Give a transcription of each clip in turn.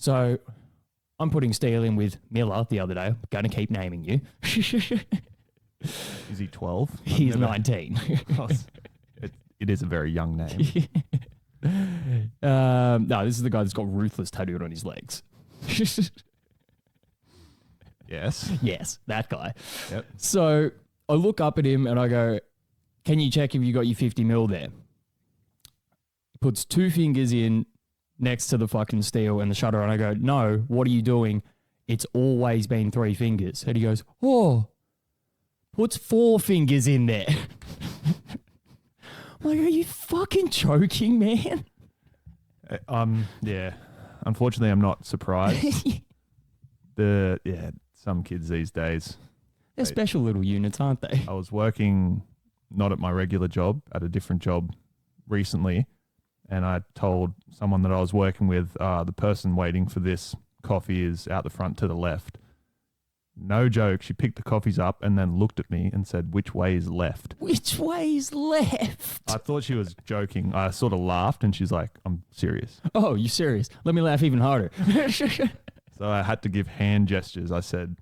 So I'm putting steel in with Miller the other day. I'm going to keep naming you. Is he 12? He's 19. It is a very young name. No, this is the guy that's got Ruthless tattooed on his legs. Yes. Yes, that guy. Yep. So I look up at him and I go, can you check if you got your 50 mil there? He puts 2 fingers in next to the fucking steel and the shutter, and I go, no, what are you doing? It's always been 3 fingers. And he goes, oh, puts 4 fingers in there. I'm like, are you fucking joking, man? Yeah. Unfortunately, I'm not surprised. Some kids these days. They're special little units, aren't they? I was working not at my regular job, at a different job recently, and I told someone that I was working with, the person waiting for this coffee is out the front to the left. No joke, she picked the coffees up and then looked at me and said, which way is left? Which way is left? I thought she was joking. I sort of laughed and she's like, I'm serious. Oh, you serious? Let me laugh even harder. So I had to give hand gestures. I said,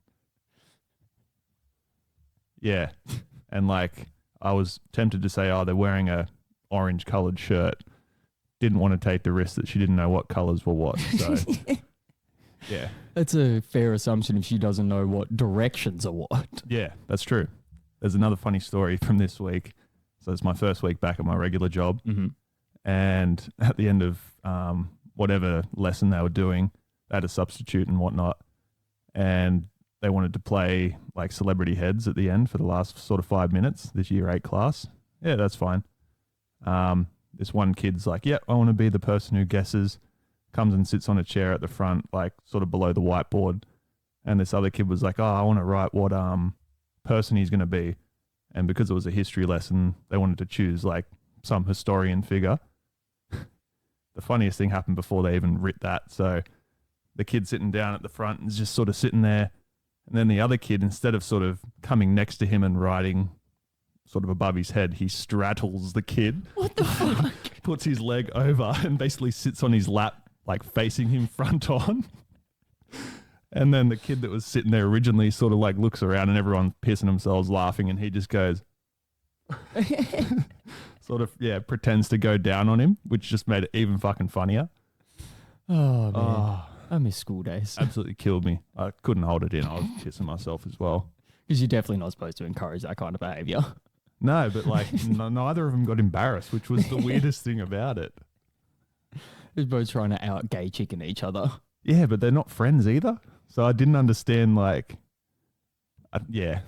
yeah. And like, I was tempted to say, oh, they're wearing a orange coloured shirt. Didn't want to take the risk that she didn't know what colours were what. So, yeah. That's a fair assumption if she doesn't know what directions are what. Yeah, that's true. There's another funny story from this week. So it's my first week back at my regular job. Mm-hmm. And at the end of whatever lesson they were doing, they had a substitute and whatnot. And they wanted to play like celebrity heads at the end for the last sort of 5 minutes, this year 8 class. Yeah, that's fine. This one kid's like, yeah, I want to be the person who guesses, comes and sits on a chair at the front, like sort of below the whiteboard. And this other kid was like, oh, I want to write what person he's going to be. And because it was a history lesson, they wanted to choose like some historian figure. The funniest thing happened before they even writ that. So the kid sitting down at the front is just sort of sitting there. And then the other kid, instead of sort of coming next to him and writing sort of above his head, he straddles the kid. What the fuck? Puts his leg over and basically sits on his lap, like facing him front on. And then the kid that was sitting there originally sort of like looks around and everyone's pissing themselves laughing and he just goes, sort of, yeah, pretends to go down on him, which just made it even fucking funnier. Oh, man. I miss school days. Absolutely killed me. I couldn't hold it in. I was pissing myself as well. Because you're definitely not supposed to encourage that kind of behaviour. No, but like neither of them got embarrassed, which was the weirdest thing about it. They're both trying to out-gay chicken each other. Yeah, but they're not friends either. So I didn't understand like, yeah.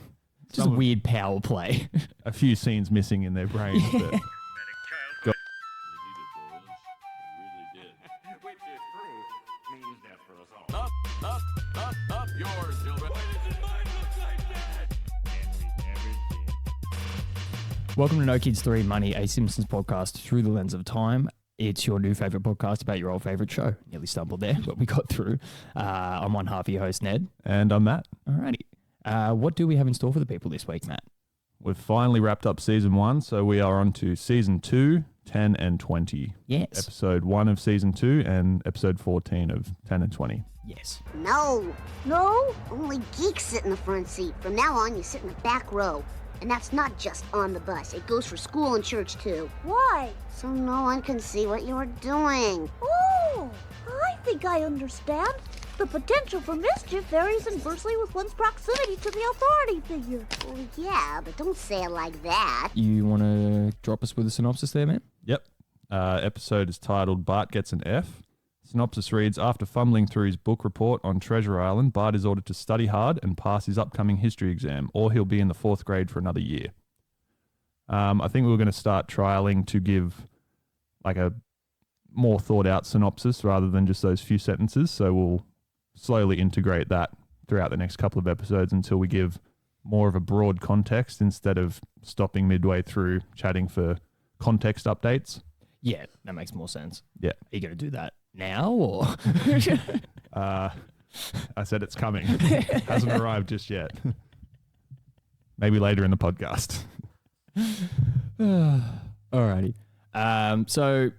Just a weird power play. A few scenes missing in their brains. Yeah. But Welcome to No Kids 3 Money, a Simpsons podcast through the lens of time. It's your new favourite podcast about your old favourite show. Nearly stumbled there, but we got through. I'm one half of your host, Ned. And I'm Matt. Alrighty. What do we have in store for the people this week, Matt? We've finally wrapped up season 1, so we are on to season 2, 10 and 20. Yes. Episode 1 of season 2 and episode 14 of 10 and 20. Yes. No. No? Only geeks sit in the front seat. From now on, you sit in the back row. And that's not just on the bus. It goes for school and church, too. Why? So no one can see what you're doing. Oh, I think I understand. The potential for mischief varies inversely with one's proximity to the authority figure. Well, yeah, but don't say it like that. You want to drop us with a synopsis there, man? Yep. Episode is titled Bart Gets an F. Synopsis reads, after fumbling through his book report on Treasure Island, Bart is ordered to study hard and pass his upcoming history exam, or he'll be in the 4th grade for another year. I think we were going to start trialing to give like a more thought out synopsis rather than just those few sentences. So we'll slowly integrate that throughout the next couple of episodes until we give more of a broad context instead of stopping midway through chatting for context updates. Yeah, that makes more sense. Yeah. Are you going to do that now or? I said it's coming. Hasn't arrived just yet. Maybe later in the podcast. Alrighty. So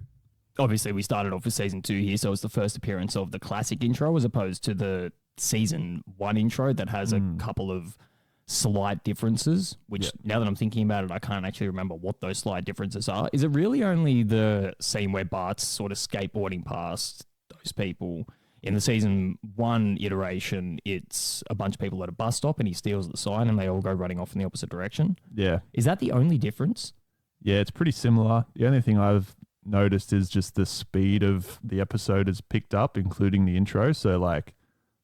obviously we started off with season 2 here, so it's the first appearance of the classic intro as opposed to the season 1 intro that has a couple of slight differences, which now that I'm thinking about it, I can't actually remember what those slight differences are. Is it really only the scene where Bart's sort of skateboarding past those people? In the season 1 iteration, it's a bunch of people at a bus stop and he steals the sign and they all go running off in the opposite direction. Yeah. Is that the only difference? Yeah, it's pretty similar. The only thing I've noticed is just the speed of the episode has picked up, including the intro. So like,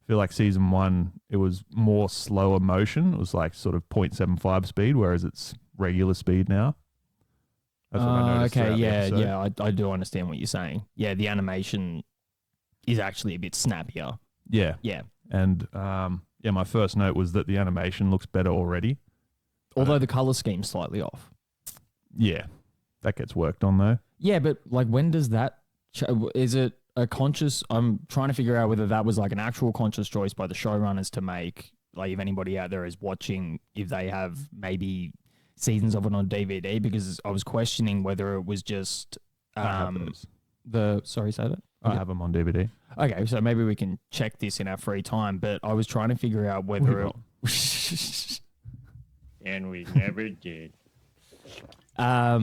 I feel like season 1, it was more slower motion. It was like sort of 0.75 speed, whereas it's regular speed now. That's what I noticed. Okay, yeah, I do understand what you're saying. Yeah, the animation is actually a bit snappier. Yeah. Yeah. And my first note was that the animation looks better already. Although the color scheme's slightly off. Yeah. That gets worked on though. Yeah, but like when does that is it a conscious I'm trying to figure out whether that was like an actual conscious choice by the showrunners to make, like if anybody out there is watching, if they have maybe seasons of it on DVD, because I was questioning whether it was just sorry, say that? I have them on DVD. Okay, so maybe we can check this in our free time, but I was trying to figure out whether and we never did. I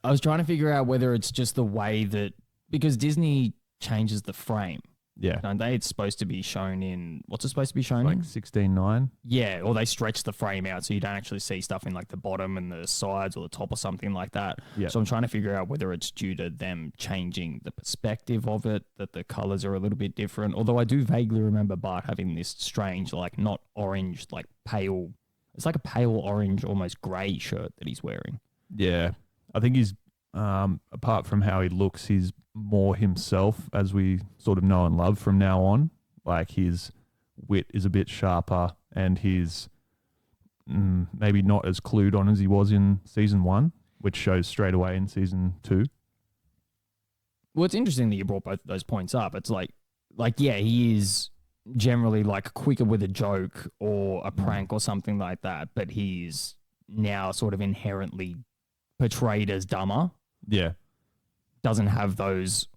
was trying to figure out whether it's just the way that, because Disney changes the frame. Yeah. Don't they? It's supposed to be shown in, what's it supposed to be shown like in? 16:9. Yeah, or they stretch the frame out so you don't actually see stuff in like the bottom and the sides or the top or something like that. Yeah. So I'm trying to figure out whether it's due to them changing the perspective of it, that the colors are a little bit different. Although I do vaguely remember Bart having this strange, like not orange, like pale, it's like a pale orange, almost grey shirt that he's wearing. Yeah. I think he's, apart from how he looks, he's more himself, as we sort of know and love from now on. Like his wit is a bit sharper and he's maybe not as clued on as he was in season 1, which shows straight away in season 2. Well, it's interesting that you brought both those points up. It's like, yeah, he is generally like quicker with a joke or a prank or something like that, but he's now sort of inherently portrayed as dumber. Yeah. Doesn't have those,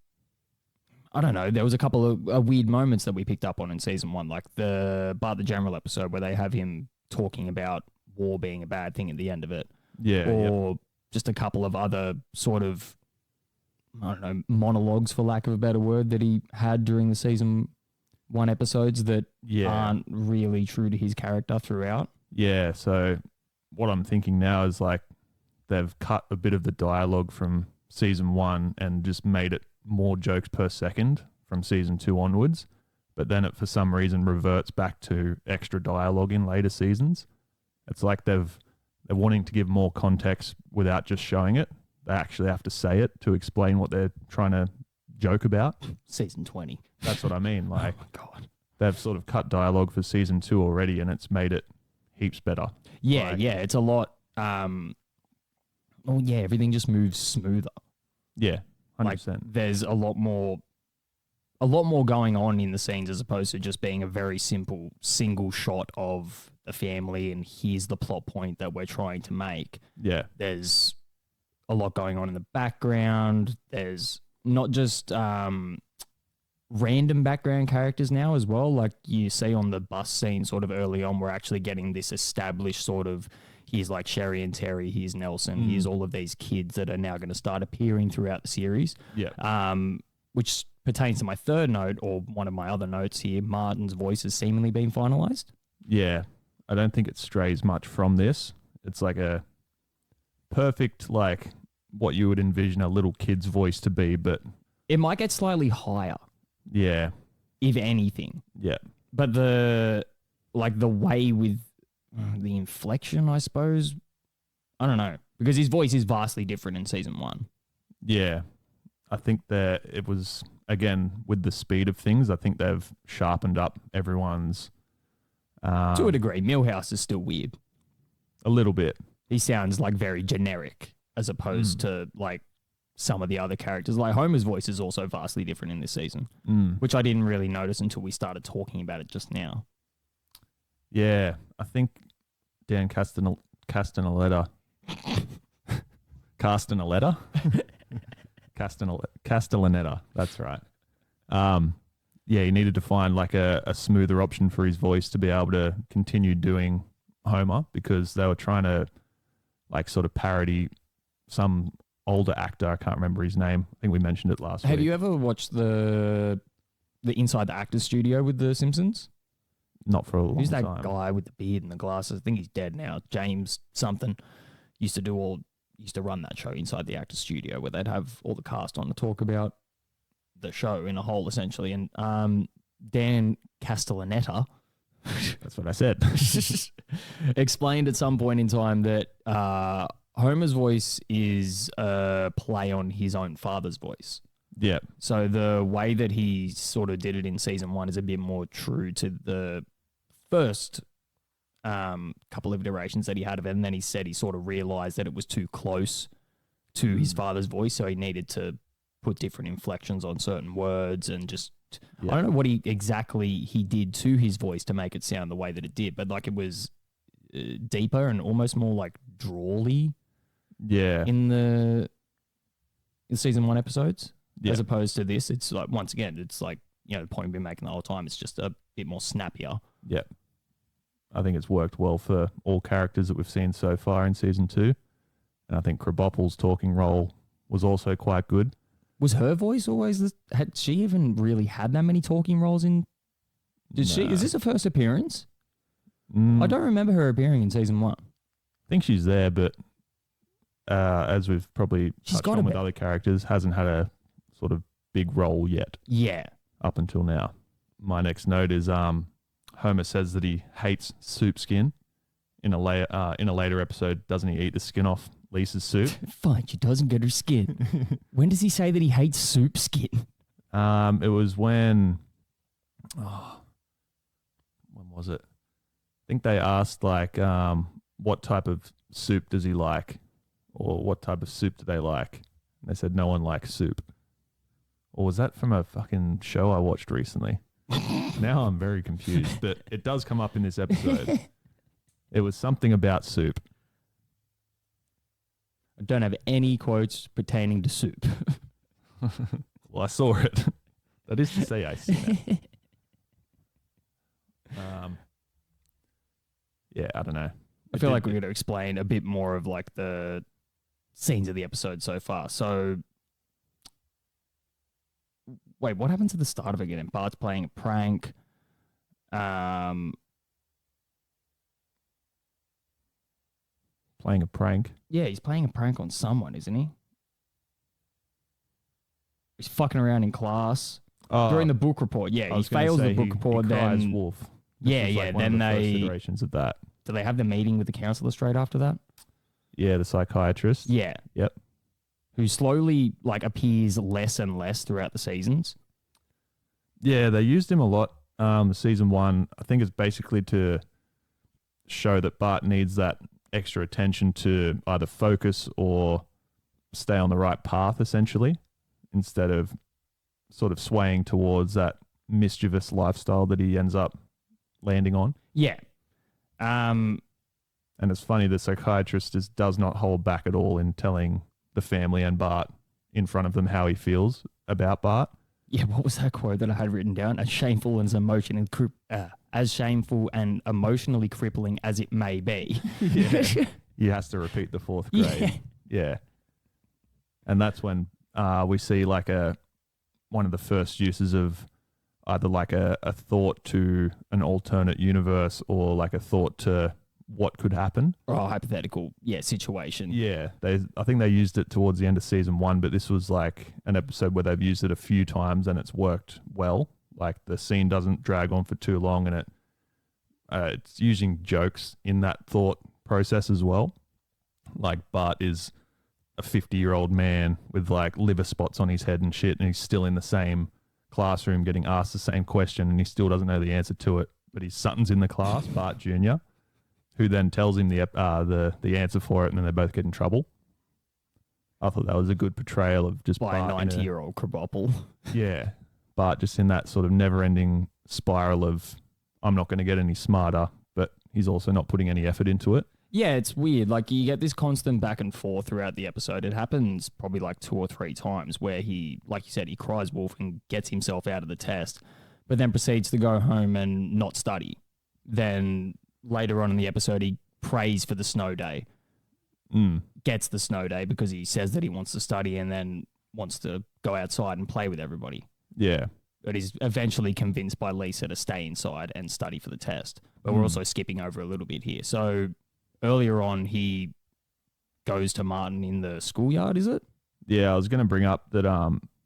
I don't know, there was a couple of weird moments that we picked up on in season 1, like the Bart the General episode where they have him talking about war being a bad thing at the end of it. Yeah. Or just a couple of other sort of, I don't know, monologues, for lack of a better word, that he had during the season 1 episodes that aren't really true to his character throughout. Yeah. So what I'm thinking now is like they've cut a bit of the dialogue from season 1 and just made it more jokes per second from season 2 onwards, but then it for some reason reverts back to extra dialogue in later seasons. It's like they're wanting to give more context without just showing it. They actually have to say it to explain what they're trying to joke about. Season 20. That's what I mean. Like, oh my God. They've sort of cut dialogue for season 2 already and it's made it heaps better. Yeah, like, yeah, it's a lot. Everything just moves smoother. Yeah, 100%. Like, there's a lot more going on in the scenes as opposed to just being a very simple single shot of the family and here's the plot point that we're trying to make. Yeah. There's a lot going on in the background. There's not just random background characters now as well. Like you see on the bus scene sort of early on, we're actually getting this established sort of, here's like Sherry and Terry, here's Nelson, here's all of these kids that are now going to start appearing throughout the series. Yeah. Which pertains to my third note, or one of my other notes here. Martin's voice has seemingly been finalized. Yeah. I don't think it strays much from this. It's like a perfect, like what you would envision a little kid's voice to be, but it might get slightly higher. Yeah. If anything. Yeah. But the way with the inflection, I suppose, I don't know, because his voice is vastly different in season 1. Yeah. I think that it was, again, with the speed of things, I think they've sharpened up everyone's... to a degree. Milhouse is still weird. A little bit. He sounds like very generic as opposed to like some of the other characters. Like Homer's voice is also vastly different in this season, which I didn't really notice until we started talking about it just now. Yeah, I think Dan Castellaneta. Castellaneta. That's right. Yeah, he needed to find like a smoother option for his voice to be able to continue doing Homer, because they were trying to like sort of parody some older actor. I can't remember his name. I think we mentioned it last week. Have you ever watched the Inside the Actors Studio with the Simpsons? Not for a long time. Who's that guy with the beard and the glasses? I think he's dead now. James something used to run that show Inside the Actors Studio, where they'd have all the cast on to talk about the show in a whole, essentially. And Dan Castellaneta, That's what I said. explained at some point in time that Homer's voice is a play on his own father's voice. Yeah. So the way that he sort of did it in season 1 is a bit more true to the first couple of iterations that he had of it. And then he said he sort of realized that it was too close to his father's voice, so he needed to put different inflections on certain words and just... Yeah. I don't know what exactly he did to his voice to make it sound the way that it did, but like it was deeper and almost more like drawly. Yeah. In the season 1 episodes, yeah. as opposed to this, it's like, once again, it's like, you know, the point we've been making the whole time. It's just a bit more snappier. Yeah. I think it's worked well for all characters that we've seen so far in season 2. And I think Krabappel's talking role was also quite good. Was her voice always had she even really had that many talking roles in? Did she? Is this her first appearance? I don't remember her appearing in season 1. I think she's there, but as we've probably touched on with other characters, hasn't had a sort of big role yet. Yeah. Up until now. My next note is Homer says that he hates soup skin. In a later episode, doesn't he eat the skin off Lisa's soup? Fine, she doesn't get her skin. When does he say that he hates soup skin? It was when was it? I think they asked like, what type of soup does he like? Or what type of soup do they like? And they said no one likes soup. Or was that from a fucking show I watched recently? Now I'm very confused, but it does come up in this episode. It was something about soup. I don't have any quotes pertaining to soup. Well, I saw it. That is to say, I see that. Yeah, I don't know. I feel like we're going to explain a bit more of like the scenes of the episode so far. So, wait, what happens at the start of it again? Bart's playing a prank. Playing a prank? Yeah, he's playing a prank on someone, isn't he? He's fucking around in class during the book report. Yeah, he fails the book report. He cries then wolf. Yeah. Then first iterations of that. Do they have the meeting with the counselor straight after that? Yeah, the psychiatrist. Yeah. Yep. Who slowly like appears less and less throughout the seasons. Yeah, they used him a lot. Season 1, I think, is basically to show that Bart needs that extra attention to either focus or stay on the right path, essentially, instead of sort of swaying towards that mischievous lifestyle that he ends up landing on. Yeah. And it's funny, the psychiatrist does not hold back at all in telling the family and Bart in front of them how he feels about Bart. Yeah, what was that quote that I had written down? As shameful and emotionally crippling as it may be. Yeah. He has to repeat the 4th grade. Yeah. And that's when we see like one of the first uses of either like a thought to an alternate universe or like a thought to what could happen. Or a hypothetical, situation. Yeah. I think they used it towards the end of season 1, but this was like an episode where they've used it a few times and it's worked well. Like the scene doesn't drag on for too long, and it's using jokes in that thought process as well. Like Bart is a 50-year-old man with like liver spots on his head and shit, and he's still in the same classroom getting asked the same question and he still doesn't know the answer to it. But his son's in the class, Bart Jr., who then tells him the answer for it, and then they both get in trouble. I thought that was a good portrayal of just by Bart a 90-year-old Krabappel. Yeah. Bart just in that sort of never-ending spiral of, I'm not going to get any smarter, but he's also not putting any effort into it. Yeah, it's weird. Like, you get this constant back and forth throughout the episode. It happens probably like 2 or 3 times where he, like you said, he cries wolf and gets himself out of the test, but then proceeds to go home and not study. Then later on in the episode, he prays for the snow day, gets the snow day because he says that he wants to study and then wants to go outside and play with everybody. Yeah. But he's eventually convinced by Lisa to stay inside and study for the test. But we're also skipping over a little bit here. So earlier on, he goes to Martin in the schoolyard, is it? Yeah, I was going to bring up that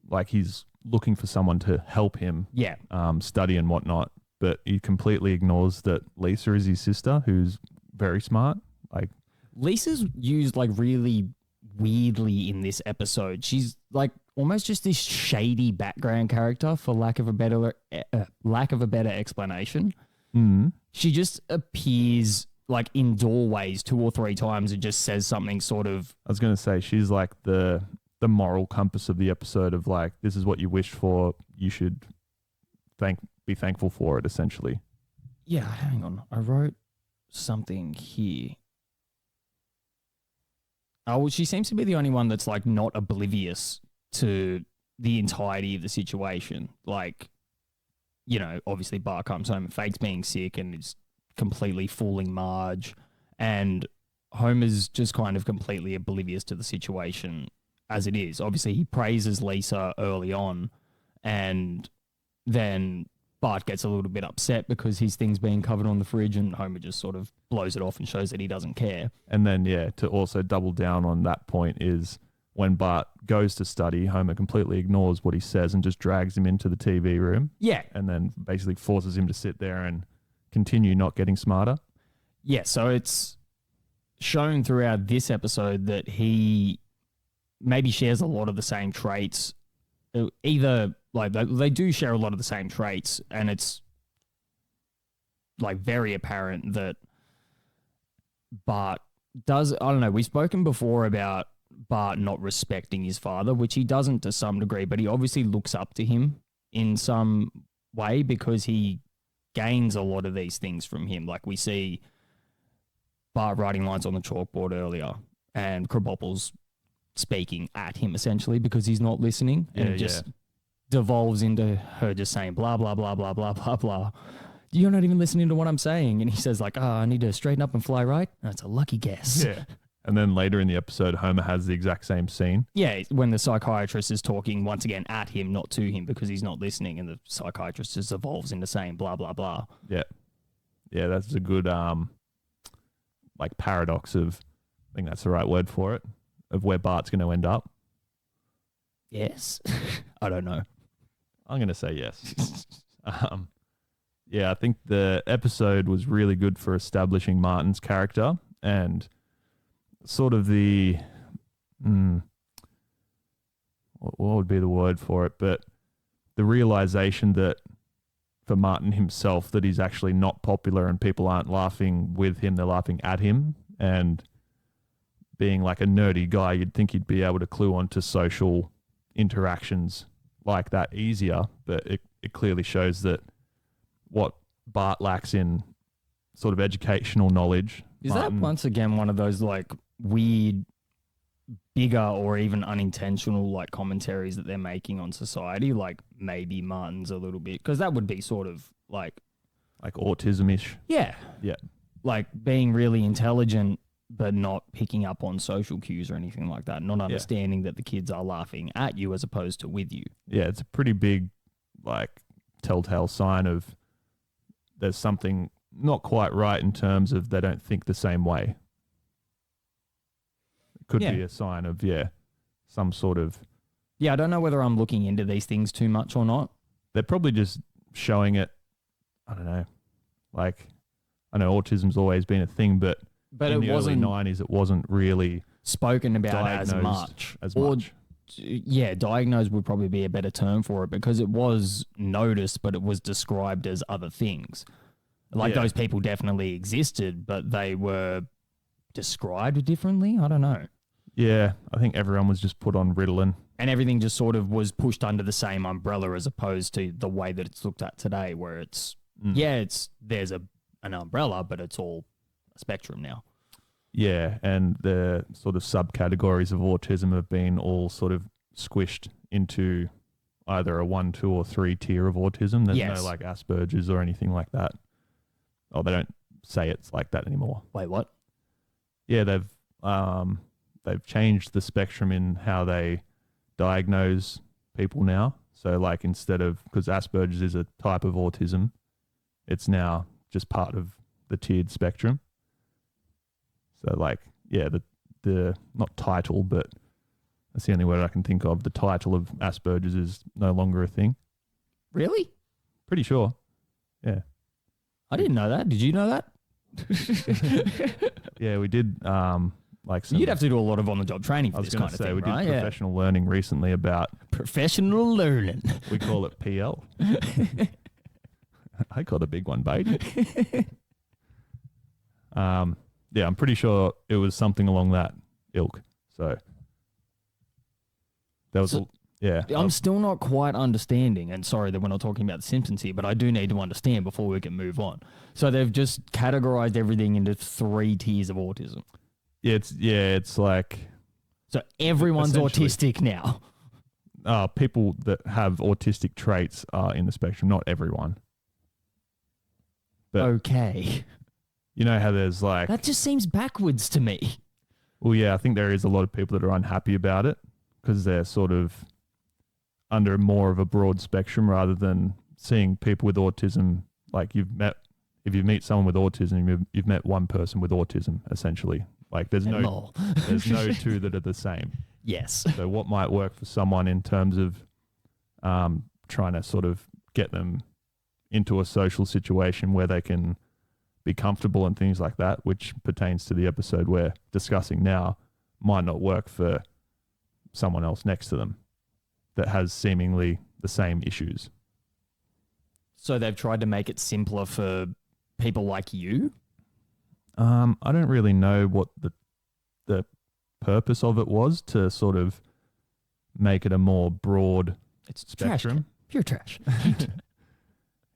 like he's looking for someone to help him study and whatnot, but he completely ignores that Lisa is his sister, who's very smart. Like, Lisa's used like really weirdly in this episode. She's like almost just this shady background character, for lack of a better explanation. She just appears like in doorways 2 or 3 times and just says something sort of. I was going to say she's like the moral compass of the episode of like, this is what you wished for. You should be thankful for it, essentially. Yeah, hang on. I wrote something here. Oh, well, she seems to be the only one that's like not oblivious to the entirety of the situation. Like, you know, obviously Bart comes home and fakes being sick and is completely fooling Marge, and Homer's just kind of completely oblivious to the situation as it is. Obviously, he praises Lisa early on, and then Bart gets a little bit upset because his thing's being covered on the fridge, and Homer just sort of blows it off and shows that he doesn't care. And then, yeah, to also double down on that point is when Bart goes to study, Homer completely ignores what he says and just drags him into the TV room. Yeah. And then basically forces him to sit there and continue not getting smarter. Yeah, so it's shown throughout this episode that he maybe shares a lot of the same traits. Either, like, they do share a lot of the same traits, and it's like very apparent that Bart does. I don't know, we've spoken before about Bart not respecting his father, which he doesn't to some degree, but he obviously looks up to him in some way because he gains a lot of these things from him. Like, we see Bart writing lines on the chalkboard earlier and Krabappel's speaking at him essentially because he's not listening, and it just devolves into her just saying blah blah blah blah blah blah blah. You're not even listening to what I'm saying. And he says like, I need to straighten up and fly right. That's a lucky guess. Yeah. And then later in the episode, Homer has the exact same scene. Yeah, when the psychiatrist is talking once again at him, not to him, because he's not listening, and the psychiatrist just evolves into saying blah blah blah. Yeah. Yeah, that's a good like paradox of, I think that's the right word for it, of where Bart's going to end up. Yes. I don't know. I'm going to say yes. Yeah, I think the episode was really good for establishing Martin's character and sort of the, what would be the word for it? But the realization that for Martin himself, that he's actually not popular and people aren't laughing with him, they're laughing at him. And being like a nerdy guy, you'd think he'd be able to clue onto social interactions like that easier, but it clearly shows that what Bart lacks in sort of educational knowledge. Is that once again one of those like weird, bigger or even unintentional like commentaries that they're making on society? Like maybe Martin's a little bit, because that would be sort of like autism-ish. Yeah. Yeah. Like being really intelligent but not picking up on social cues or anything like that. Not understanding that the kids are laughing at you as opposed to with you. Yeah, it's a pretty big like telltale sign of there's something not quite right in terms of they don't think the same way. It could be a sign of, some sort of... Yeah, I don't know whether I'm looking into these things too much or not. They're probably just showing it, I don't know. Like, I know autism's always been a thing, but in the early 90s, it wasn't really spoken about as much. Yeah, diagnosed would probably be a better term for it, because it was noticed, but it was described as other things. Like those people definitely existed, but they were described differently. I don't know. Yeah, I think everyone was just put on Ritalin. And everything just sort of was pushed under the same umbrella as opposed to the way that it's looked at today, where it's, there's an umbrella, but it's all a spectrum now. Yeah, and the sort of subcategories of autism have been all sort of squished into either a 1, 2, or 3 tier of autism. There's Yes. no like Asperger's or anything like that. Oh, they don't say it's like that anymore. Wait, what? Yeah, they've changed the spectrum in how they diagnose people now. So like instead of, because Asperger's is a type of autism, it's now just part of the tiered spectrum. So like, yeah, the not title, but that's the only word I can think of. The title of Asperger's is no longer a thing. Really? Pretty sure. Yeah. I didn't know that. Did you know that? Yeah, we did like some, You'd have to do a lot of on-the-job training I for was this going kind to of say thing, we did right? Yeah. professional learning recently about, Professional learning. we call it PL. I got a big one, baby. Yeah, I'm pretty sure it was something along that ilk. So that was, yeah. I'm still not quite understanding, and sorry that we're not talking about The Simpsons here, but I do need to understand before we can move on. So they've just categorized everything into 3 tiers of autism. It's like So everyone's Essentially. autistic now. people that have autistic traits are in the spectrum, not everyone. But Okay. you know how there's like, That just seems backwards to me. well, yeah, I think there is a lot of people that are unhappy about it because they're sort of under more of a broad spectrum rather than seeing people with autism. Like if you meet someone with autism, you've met one person with autism, essentially. Like there's And no more. two that are the same. Yes. So what might work for someone in terms of trying to sort of get them into a social situation where they can be comfortable and things like that, which pertains to the episode we're discussing now, might not work for someone else next to them that has seemingly the same issues. So they've tried to make it simpler for people like you? I don't really know what the purpose of it was to sort of make it a more broad It's spectrum. Trash. Pure trash.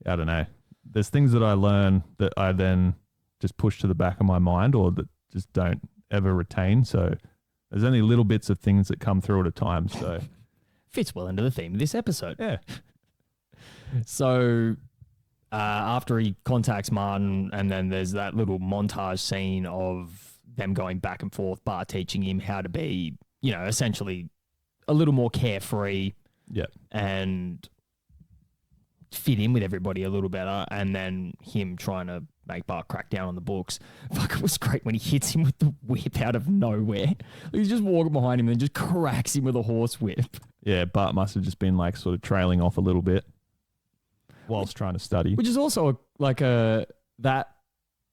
I don't know. There's things that I learn that I then just push to the back of my mind or that just don't ever retain. So there's only little bits of things that come through at a time. So Fits well into the theme of this episode. yeah. So after he contacts Martin, and then there's that little montage scene of them going back and forth, Bart teaching him how to be, essentially a little more carefree Yeah. and fit in with everybody a little better, and then him trying to make Bart crack down on the books. Fuck, it was great when he hits him with the whip out of nowhere. He's just walking behind him and just cracks him with a horse whip. Yeah. Bart must have just been like sort of trailing off a little bit whilst trying to study. Which is also that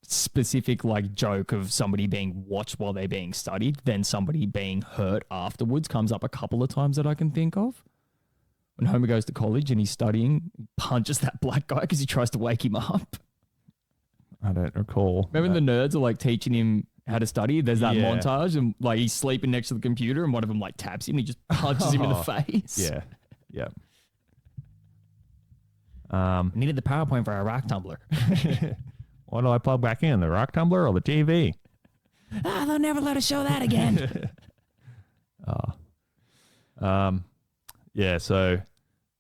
specific like joke of somebody being watched while they're being studied, then somebody being hurt afterwards comes up a couple of times that I can think of. When Homer goes to college and he's studying, he punches that black guy because he tries to wake him up. I don't recall. Remember the nerds are like teaching him how to study? There's that Yeah. montage and like he's sleeping next to the computer and one of them like taps him and he just punches him in the face. Yeah. Yeah. I needed the PowerPoint for our rock tumbler. What do I plug back in? The rock tumbler or the TV? They'll never let us show that again. Yeah, so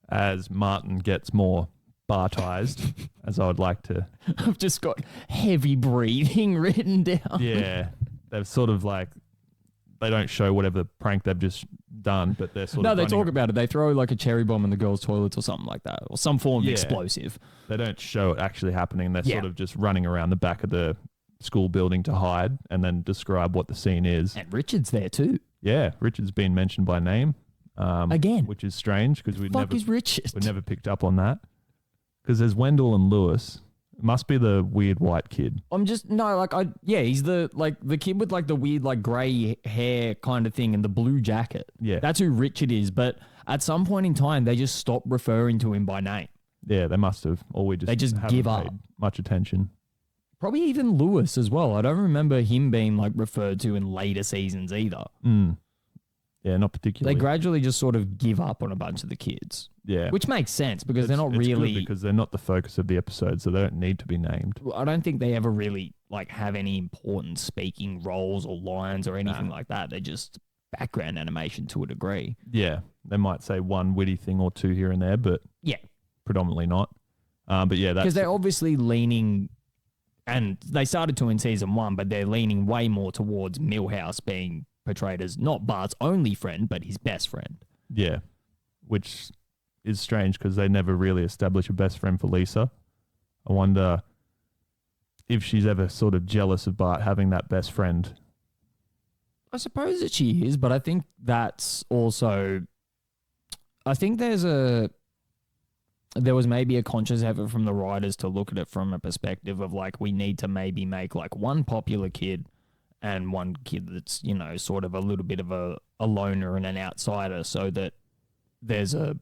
as Martin gets more Bartized, as I would like to, I've just got heavy breathing written down. yeah, they've sort of like, they don't show whatever prank they've just done, but they're sort No, of they running- talk about it. They throw like a cherry bomb in the girls' toilets or something like that, or some form of Yeah. explosive. They don't show it actually happening. They're Yeah. sort of just running around the back of the school building to hide and then describe what the scene is. And Richard's there too. Yeah, Richard's been mentioned by name. Again. Which is strange because we'd Fuck is Richard? never picked up on that. Because there's Wendell and Lewis. It must be the weird white kid. He's the kid with like the weird like grey hair kind of thing and the blue jacket. Yeah. That's who Richard is. But at some point in time, they just stop referring to him by name. Yeah, they must have. Or we just They just haven't give paid up. much attention. Probably even Lewis as well. I don't remember him being like referred to in later seasons either. Yeah, not They particularly. gradually just sort of give up on a bunch of the kids. Yeah. Which makes sense because they're not It's good really. because they're not the focus of the episode, so they don't need to be named. I don't think they ever really like have any important speaking roles or lines or anything Nah. like that. They're just background animation to a degree. Yeah, they might say one witty thing or two here and there, but Yeah, predominantly not. But yeah, that's because they're obviously leaning, and they started to in season 1, but they're leaning way more towards Milhouse being portrayed as not Bart's only friend, but his best friend. yeah, which is strange because they never really establish a best friend for Lisa. I wonder if she's ever sort of jealous of Bart having that best friend. I suppose that she is, but I think that's also, I think there was maybe a conscious effort from the writers to look at it from a perspective of like, we need to maybe make like one popular kid and one kid that's, you know, sort of a little bit of a loner and an outsider, so that there's a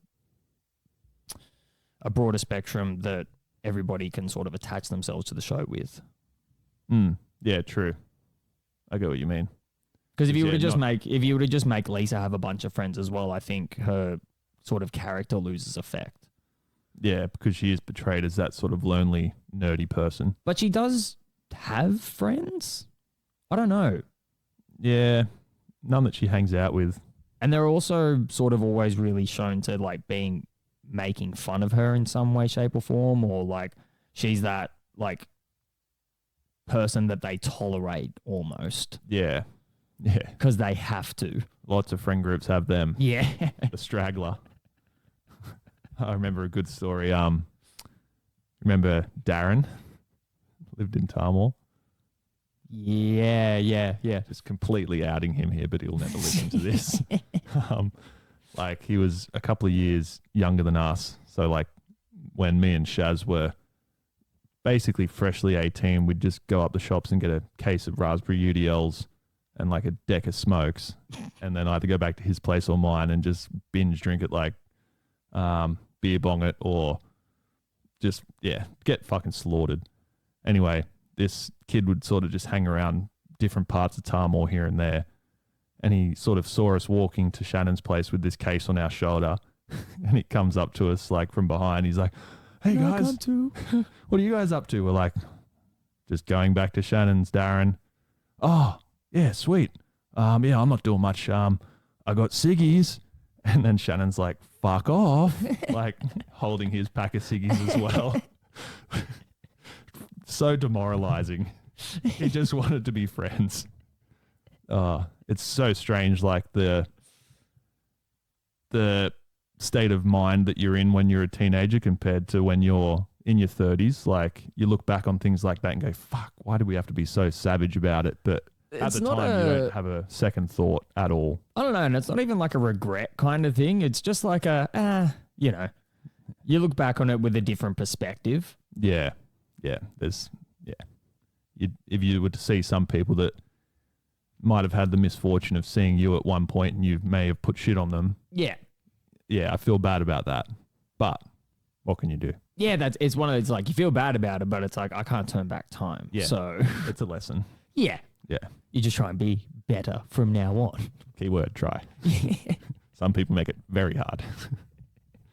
broader spectrum that everybody can sort of attach themselves to the show with. Yeah, true. I get what you mean. Because if you Yeah, were to just not- make Lisa have a bunch of friends as well, I think her sort of character loses effect. Yeah, because she is portrayed as that sort of lonely, nerdy person. But she does have friends? I don't know. Yeah, none that she hangs out with. And they're also sort of always really shown to like making fun of her in some way, shape or form, or like she's that like person that they tolerate almost Yeah, yeah. because they have to. Lots of friend groups have them. Yeah. The straggler. I remember a good story. Remember Darren? Lived in Tarmore. Yeah. Just completely outing him here, but he'll never listen to this. Like he was a couple of years younger than us. So like when me and Shaz were basically freshly 18, we'd just go up the shops and get a case of raspberry UDLs and like a deck of smokes, and then either go back to his place or mine and just binge drink it like beer bong it, or just, yeah, get fucking slaughtered. Anyway, this kid would sort of just hang around different parts of Tarmore here and there, and he sort of saw us walking to Shannon's place with this case on our shoulder, and he comes up to us like from behind. He's like, "Hey guys, what are you guys up to?" We're like, "Just going back to Shannon's, Darren." "Oh, yeah, sweet. Yeah, I'm not doing much. I got ciggies." And then Shannon's like, "Fuck off," like holding his pack of ciggies as well. So demoralizing. He just wanted to be friends. It's so strange, like the state of mind that you're in when you're a teenager compared to when you're in your 30s. Like you look back on things like that and go, "Fuck, why do we have to be so savage about it?" But at the time, you don't have a second thought at all. I don't know, and it's not even like a regret kind of thing. It's just like you know, you look back on it with a different perspective. Yeah. If you were to see some people that might have had the misfortune of seeing you at one point and you may have put shit on them. Yeah. Yeah, I feel bad about that. But what can you do? Yeah, it's one of those, like, you feel bad about it, but it's like, I can't turn back time. Yeah. So, It's a lesson. yeah. Yeah. You just try and be better from now on. Keyword, try. Some people make it very hard.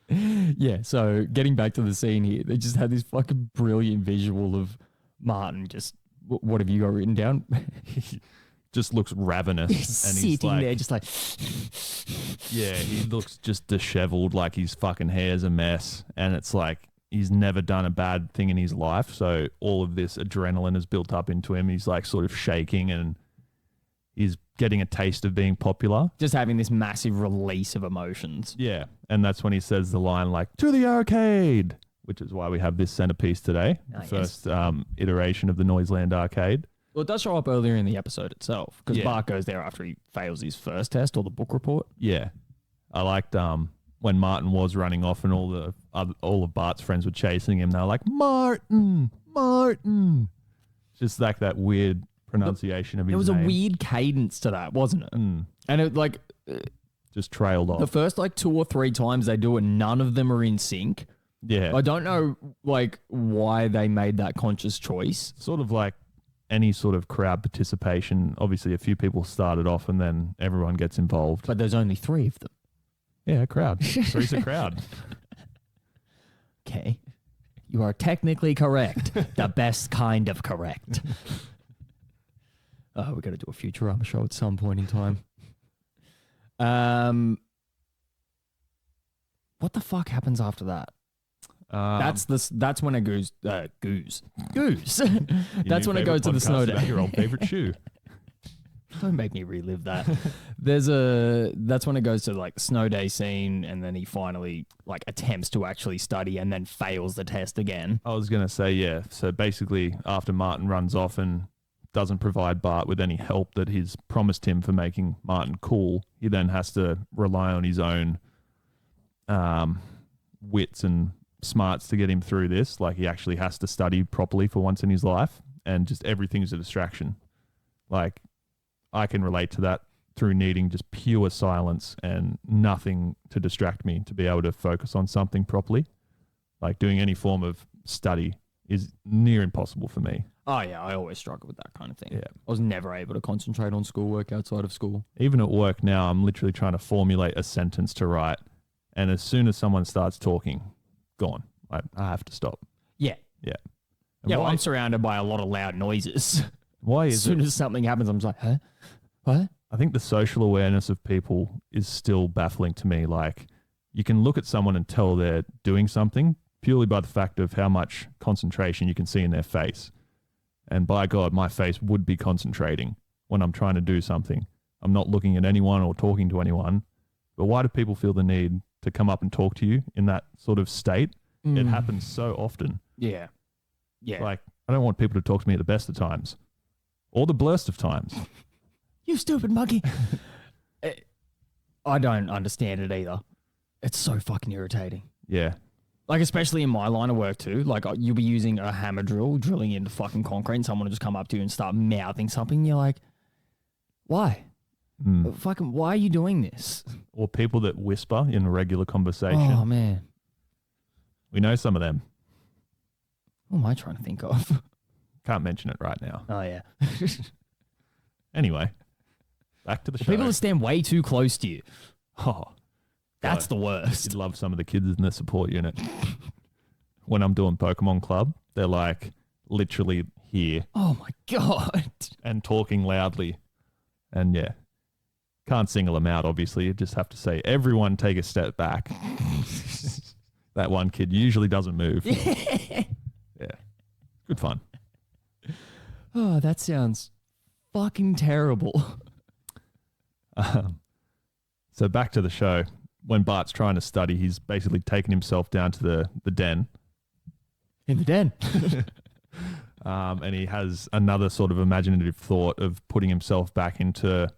Yeah, so getting back to the scene here, they just had this fucking brilliant visual of Martin just, what have you got written down? He just looks ravenous. And Sitting he's like, there just like, yeah, he looks just disheveled, like his fucking hair's a mess. And it's like he's never done a bad thing in his life. So all of this adrenaline is built up into him. He's like sort of shaking and he's getting a taste of being popular. just having this massive release of emotions. Yeah. And that's when he says the line like, "To the arcade," which is why we have this centerpiece today. Ah, The first iteration of the Noiseland arcade. Well, it does show up earlier in the episode itself, because Yeah. Bart goes there after he fails his first test or the book report. Yeah. I liked when Martin was running off and all of Bart's friends were chasing him. They were like, "Martin, Martin." Just like that weird pronunciation of his There was name. a weird cadence to that, wasn't it? Mm, And it like just trailed the off. first like 2 or 3 times they do it, none of them are in sync. Yeah. I don't know like why they made that conscious choice. Sort of like any sort of crowd participation. Obviously, a few people started off and then everyone gets involved. But there's only 3 of them. Yeah, a crowd. Three's a crowd. Okay. You are technically correct. The best kind of correct. Oh, we got to do a Futurama show at some point in time. What the fuck happens after that? That's when it goes goose. That's when it goes to the snow day. Your old favorite shoe. Don't make me relive that. That's when it goes to like the snow day scene, and then he finally like attempts to actually study and then fails the test again. I was gonna say, yeah. So basically, after Martin runs off and doesn't provide Bart with any help that he's promised him for making Martin cool, he then has to rely on his own wits and smarts to get him through this. Like, he actually has to study properly for once in his life, and just everything's a distraction. Like, I can relate to that through needing just pure silence and nothing to distract me to be able to focus on something properly. Like, doing any form of study is near impossible for me. Oh yeah, I always struggle with that kind of thing. Yeah. I was never able to concentrate on schoolwork outside of school. Even at work now, I'm literally trying to formulate a sentence to write, and as soon as someone starts talking, gone. I have to stop. Yeah. Yeah. Yeah, well, I'm surrounded by a lot of loud noises. Why As is soon it? as something happens, I'm just like, huh? What? I think the social awareness of people is still baffling to me. Like, you can look at someone and tell they're doing something purely by the fact of how much concentration you can see in their face. And by God, my face would be concentrating when I'm trying to do something. I'm not looking at anyone or talking to anyone. But why do people feel the need to come up and talk to you in that sort of state? It happens so often. Yeah. Yeah. Like, I don't want people to talk to me at the best of times or the blurst of times. You stupid monkey. I don't understand it either. It's so fucking irritating. Yeah. Like, especially in my line of work too. Like, you'll be using a hammer drill, drilling into fucking concrete, and someone will just come up to you and start mouthing something. And you're like, why? Fucking, why are you doing this? Or people that whisper in regular conversation. Oh, man. We know some of them. What am I trying to think of? Can't mention it right now. Oh, yeah. Anyway, back to the show. People that stand way too close to you. Oh, That's God. the worst. You'd love some of the kids in the support unit. When I'm doing Pokemon Club, they're like literally here Oh, my God. and talking loudly. And yeah, can't single them out, obviously. You just have to say, everyone take a step back. That one kid usually doesn't move. Yeah. Good fun. Oh, that sounds fucking terrible. So back to the show. When Bart's trying to study, he's basically taken himself down to the den. In the den. And he has another sort of imaginative thought of putting himself back into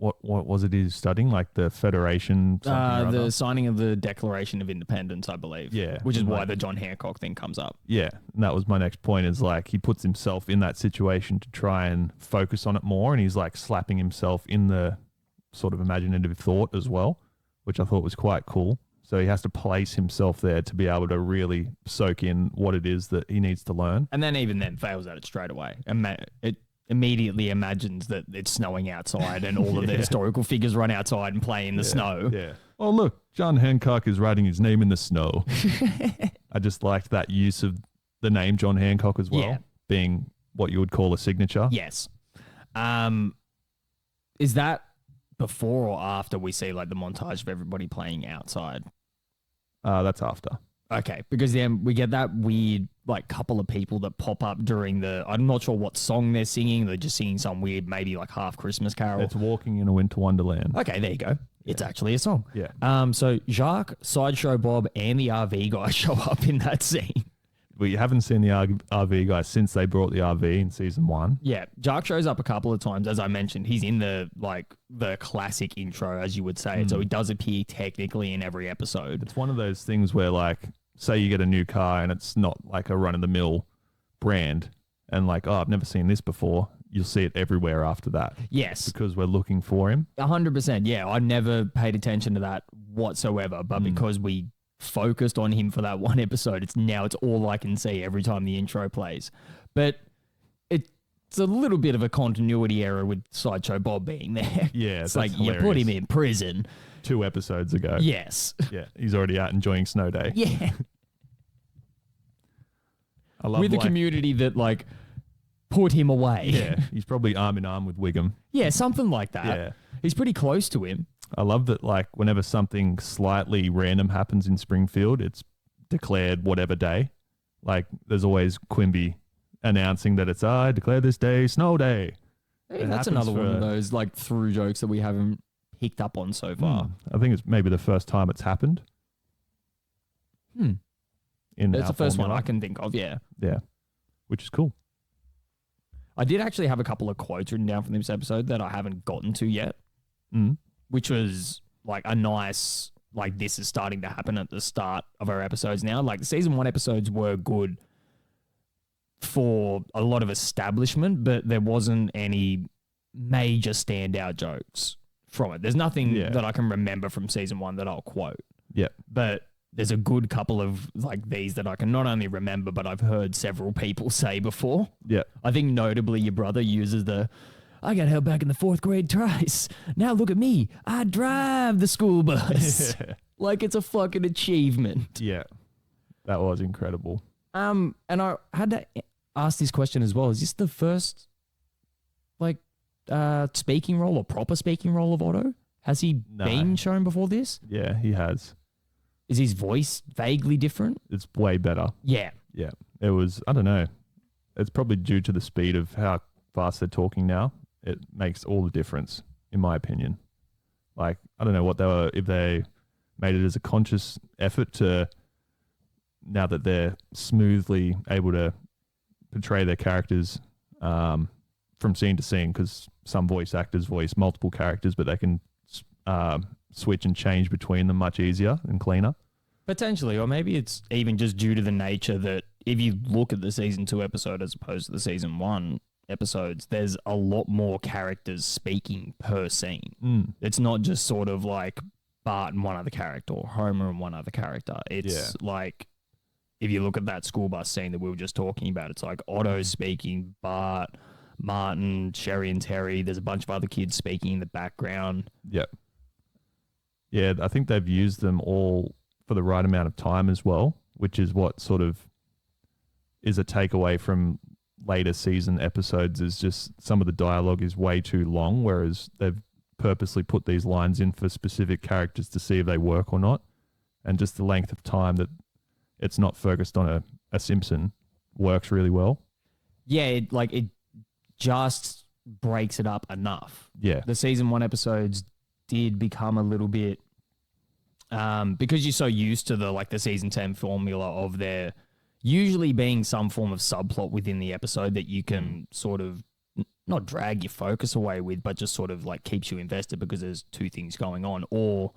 what was it he's studying? Like the Federation? The signing of the Declaration of Independence, I believe. Yeah. Which is why the John Hancock thing comes up. Yeah. And that was my next point, is like he puts himself in that situation to try and focus on it more. And he's like slapping himself in the sort of imaginative thought as well, which I thought was quite cool. So he has to place himself there to be able to really soak in what it is that he needs to learn. And then even then fails at it straight away. It immediately imagines that it's snowing outside and all of the historical figures run outside and play in the snow. Yeah. Oh, look, John Hancock is writing his name in the snow. I just liked that use of the name John Hancock as well, being what you would call a signature. Yes. Is that before or after we see like the montage of everybody playing outside? That's after. Okay, because then we get that weird like couple of people that pop up during the, I'm not sure what song they're singing. They're just singing some weird, maybe like half Christmas carol. It's Walking in a Winter Wonderland. Okay, there you go. It's actually a song. Yeah. So Jacques, Sideshow Bob, and the RV guy show up in that scene. We haven't seen the RV guy since they brought the RV in season 1. Yeah, Jacques shows up a couple of times. As I mentioned, he's in the classic intro, as you would say. So he does appear technically in every episode. It's one of those things where, like, say you get a new car and it's not like a run-of-the-mill brand and like, oh, I've never seen this before. You'll see it everywhere after that. Yes. Because we're looking for him. 100%. Yeah, I never paid attention to that whatsoever. But because we focused on him for that one episode, it's all I can see every time the intro plays. But it's a little bit of a continuity error with Sideshow Bob being there. Yeah, it's that's like you put him in prison 2 episodes ago. Yes. Yeah, he's already out enjoying snow day. Yeah. I love with the community that like put him away. Yeah, he's probably arm in arm with Wiggum. Yeah, something like that. Yeah. He's pretty close to him. I love that, like, whenever something slightly random happens in Springfield, it's declared whatever day. Like, there's always Quimby announcing that it's, I declare this day snow day. Hey, It that's happens another one for- of those like through jokes that we haven't picked up on so far. I think it's maybe the first time it's happened. In That's our the first one formula. I can think of, yeah. Yeah, which is cool. I did actually have a couple of quotes written down from this episode that I haven't gotten to yet, Mm. which was like a nice, like this is starting to happen at the start of our episodes now. Like the season 1 episodes were good for a lot of establishment, but there wasn't any major standout jokes from it. There's nothing Yeah. that I can remember from season 1 that I'll quote, Yeah, but there's a good couple of like these that I can not only remember, but I've heard several people say before. yeah, I think notably your brother uses I got held back in the 4th grade twice. Now look at me. I drive the school bus. Like it's a fucking achievement. yeah. That was incredible. And I had to ask this question as well. Is this the first like speaking role or proper speaking role of Otto? Has he No. been shown before this? Yeah, he has. Is his voice vaguely different? It's way better. Yeah. Yeah, it was, I don't know. It's probably due to the speed of how fast they're talking now. It makes all the difference, in my opinion. Like, I don't know what they were, if they made it as a conscious effort to, now that they're smoothly able to portray their characters from scene to scene, because some voice actors voice multiple characters, but they can switch and change between them much easier and cleaner. Potentially, or maybe it's even just due to the nature that if you look at the season 2 episode as opposed to the season 1 episodes, there's a lot more characters speaking per scene. It's not just sort of like Bart and one other character or Homer and one other character. It's like if you look at that school bus scene that we were just talking about, it's like Otto speaking, Bart, Martin, Sherry and Terry. There's a bunch of other kids speaking in the background. Yep. Yeah, I think they've used them all for the right amount of time as well, which is what sort of is a takeaway from later season episodes, is just some of the dialogue is way too long, whereas they've purposely put these lines in for specific characters to see if they work or not. And just the length of time that it's not focused on a Simpson works really well. Yeah, it just breaks it up enough. Yeah. The season 1 episodes did become a little bit because you're so used to the season 10 formula of there usually being some form of subplot within the episode that you can sort of not drag your focus away with, but just sort of like keeps you invested because there's two things going on. Or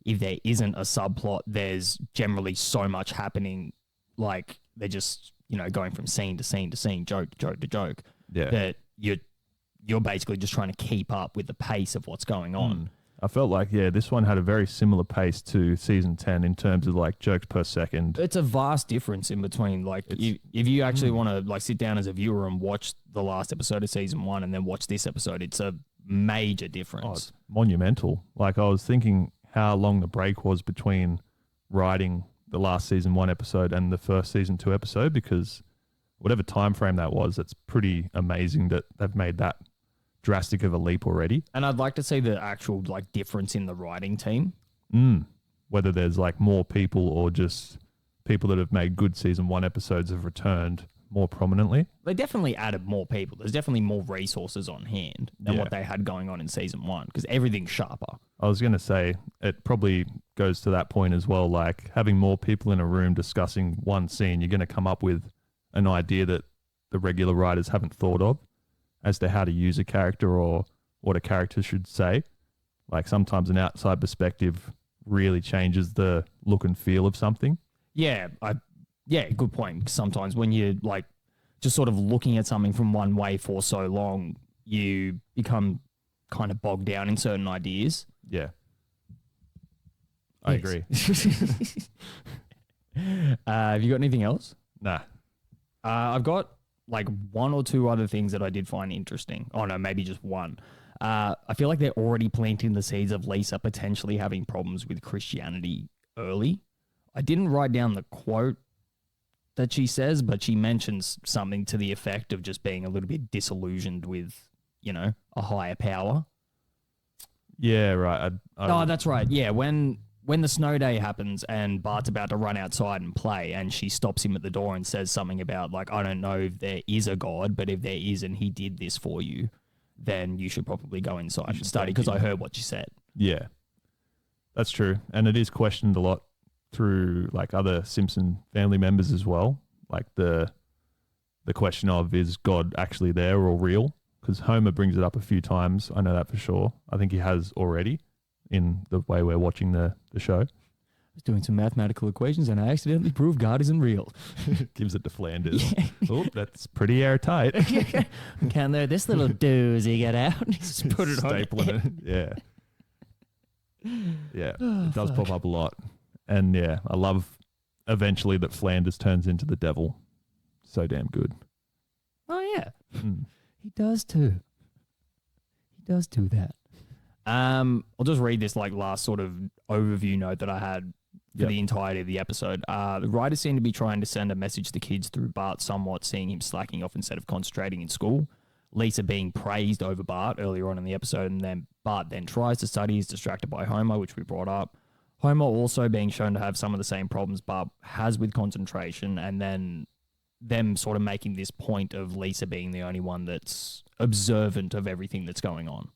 if there isn't a subplot, there's generally so much happening, like they're just, going from scene to scene to scene, joke to joke to joke, that you're basically just trying to keep up with the pace of what's going on. I felt like, this one had a very similar pace to season 10 in terms of like jokes per second. It's a vast difference in between. Like if you actually want to like sit down as a viewer and watch the last episode of season 1 and then watch this episode, it's a major difference. Oh, it's monumental. Like I was thinking how long the break was between writing the last season 1 episode and the first season 2 episode, because whatever time frame that was, it's pretty amazing that they've made that drastic of a leap already. And I'd like to see the actual like difference in the writing team. Whether there's like more people or just people that have made good season 1 episodes have returned more prominently. They definitely added more people. There's definitely more resources on hand than what they had going on in season 1 because everything's sharper. I was going to say it probably goes to that point as well. Like having more people in a room discussing one scene, you're going to come up with an idea that the regular writers haven't thought of as to how to use a character or what a character should say. Like sometimes an outside perspective really changes the look and feel of something. Yeah, good point. Sometimes when you're like just sort of looking at something from one way for so long, you become kind of bogged down in certain ideas. Yeah. I Yes. agree. Have you got anything else? Nah. I've got like one or two other things that I did find interesting. Oh no, maybe just one. I feel like they're already planting the seeds of Lisa potentially having problems with Christianity early. I didn't write down the quote that she says, but she mentions something to the effect of just being a little bit disillusioned with, you know, a higher power. Yeah, right. Oh, that's right. Yeah, when the snow day happens and Bart's about to run outside and play, and she stops him at the door and says something about, like, I don't know if there is a God, but if there is and he did this for you, then you should probably go inside and study, because I heard what you said. Yeah, that's true. And it is questioned a lot through like other Simpson family members as well. Like the question of, is God actually there or real? Because Homer brings it up a few times. I know that for sure. I think he has already in the way we're watching the show. I was doing some mathematical equations and I accidentally proved God isn't real. Gives it to Flanders. Oh, that's pretty airtight. Can there this little doozy get out? Just put it on. Stapling it. Yeah. Yeah, it does pop up a lot. And yeah, I love eventually that Flanders turns into the devil. So damn good. Oh, yeah. He does too. He does do that. I'll just read this like last sort of overview note that I had for the entirety of the episode. The writers seem to be trying to send a message to kids through Bart somewhat seeing him slacking off instead of concentrating in school. Lisa being praised over Bart earlier on in the episode, and then Bart then tries to study, is distracted by Homer, which we brought up. Homer also being shown to have some of the same problems Bart has with concentration, and then them sort of making this point of Lisa being the only one that's observant of everything that's going on.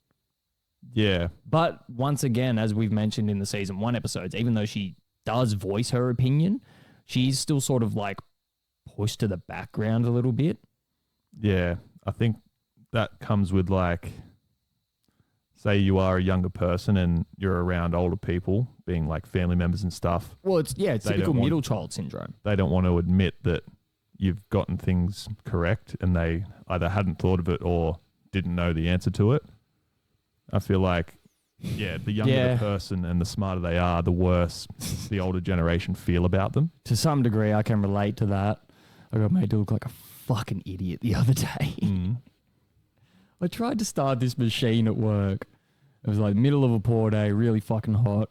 Yeah. But once again, as we've mentioned in the season 1 episodes, even though she does voice her opinion, she's still sort of like pushed to the background a little bit. Yeah. I think that comes with like, say you are a younger person and you're around older people, being like family members and stuff. Well, it's typical middle child syndrome. They don't want to admit that you've gotten things correct and they either hadn't thought of it or didn't know the answer to it. I feel like, yeah, the younger the person and the smarter they are, the worse the older generation feel about them. To some degree, I can relate to that. I got made to look like a fucking idiot the other day. I tried to start this machine at work. It was like middle of a poor day, really fucking hot.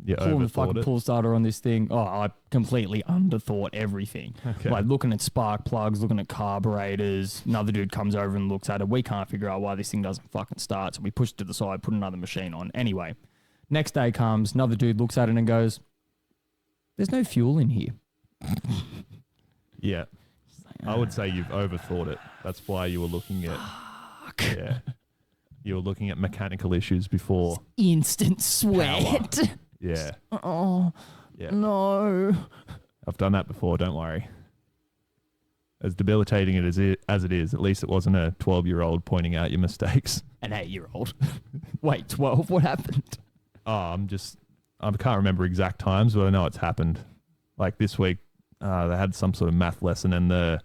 Yeah, pulling the fucking pull starter on this thing. Oh, I completely underthought everything. Okay. Like looking at spark plugs, looking at carburetors. Another dude comes over and looks at it. We can't figure out why this thing doesn't fucking start. So we push it to the side, put another machine on. Anyway, next day comes, another dude looks at it and goes, "There's no fuel in here." Yeah. I would say you've overthought it. That's why you were looking at... Yeah. You were looking at mechanical issues before. Instant sweat. Power. Yeah. Oh, yeah. No. I've done that before, don't worry. As debilitating as it is, at least it wasn't a 12-year-old pointing out your mistakes. An 8-year-old. Wait, 12? What happened? Oh, I can't remember exact times, but I know it's happened. Like this week, they had some sort of math lesson and the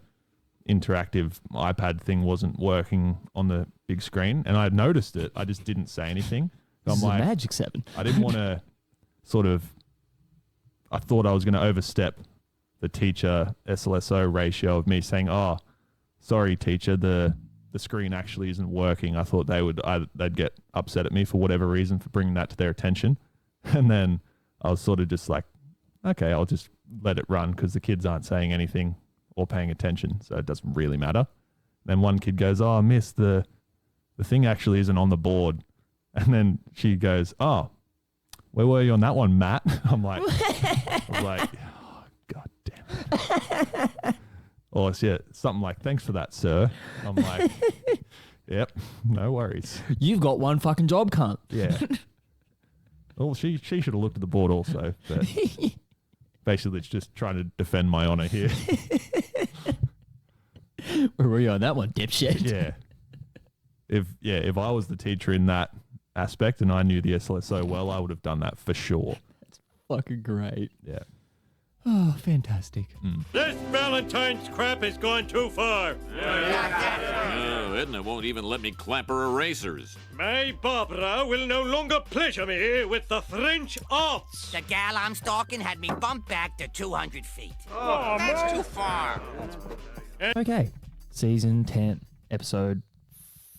interactive iPad thing wasn't working on the big screen, and I had noticed it. I just didn't say anything. So This I'm is like, a Magic 7. I didn't want to I thought I was going to overstep the teacher SLSO ratio of me saying, "Oh, sorry, teacher, the screen actually isn't working." I thought they'd get upset at me for whatever reason for bringing that to their attention. And then I was sort of just like, okay, I'll just let it run because the kids aren't saying anything or paying attention, so it doesn't really matter. Then one kid goes, "Oh, miss, the thing actually isn't on the board." And then she goes, "Oh, where were you on that one, Matt?" I was like, oh, God damn it. Or yeah, something like, "Thanks for that, sir." I'm like, yep, no worries. You've got one fucking job, cunt. Yeah. Well, she should have looked at the board also, but basically it's just trying to defend my honor here. Where were you on that one, dipshit? Yeah. If I was the teacher in that aspect and I knew the SLSO well, I would have done that for sure. That's fucking great. Yeah. Oh, fantastic. This Valentine's crap has gone too far. Oh, Edna won't even let me clap her erasers. My Barbara will no longer pleasure me with the French arts. The gal I'm stalking had me bumped back to 200 feet. Oh, That's too far. Okay. Season 10, episode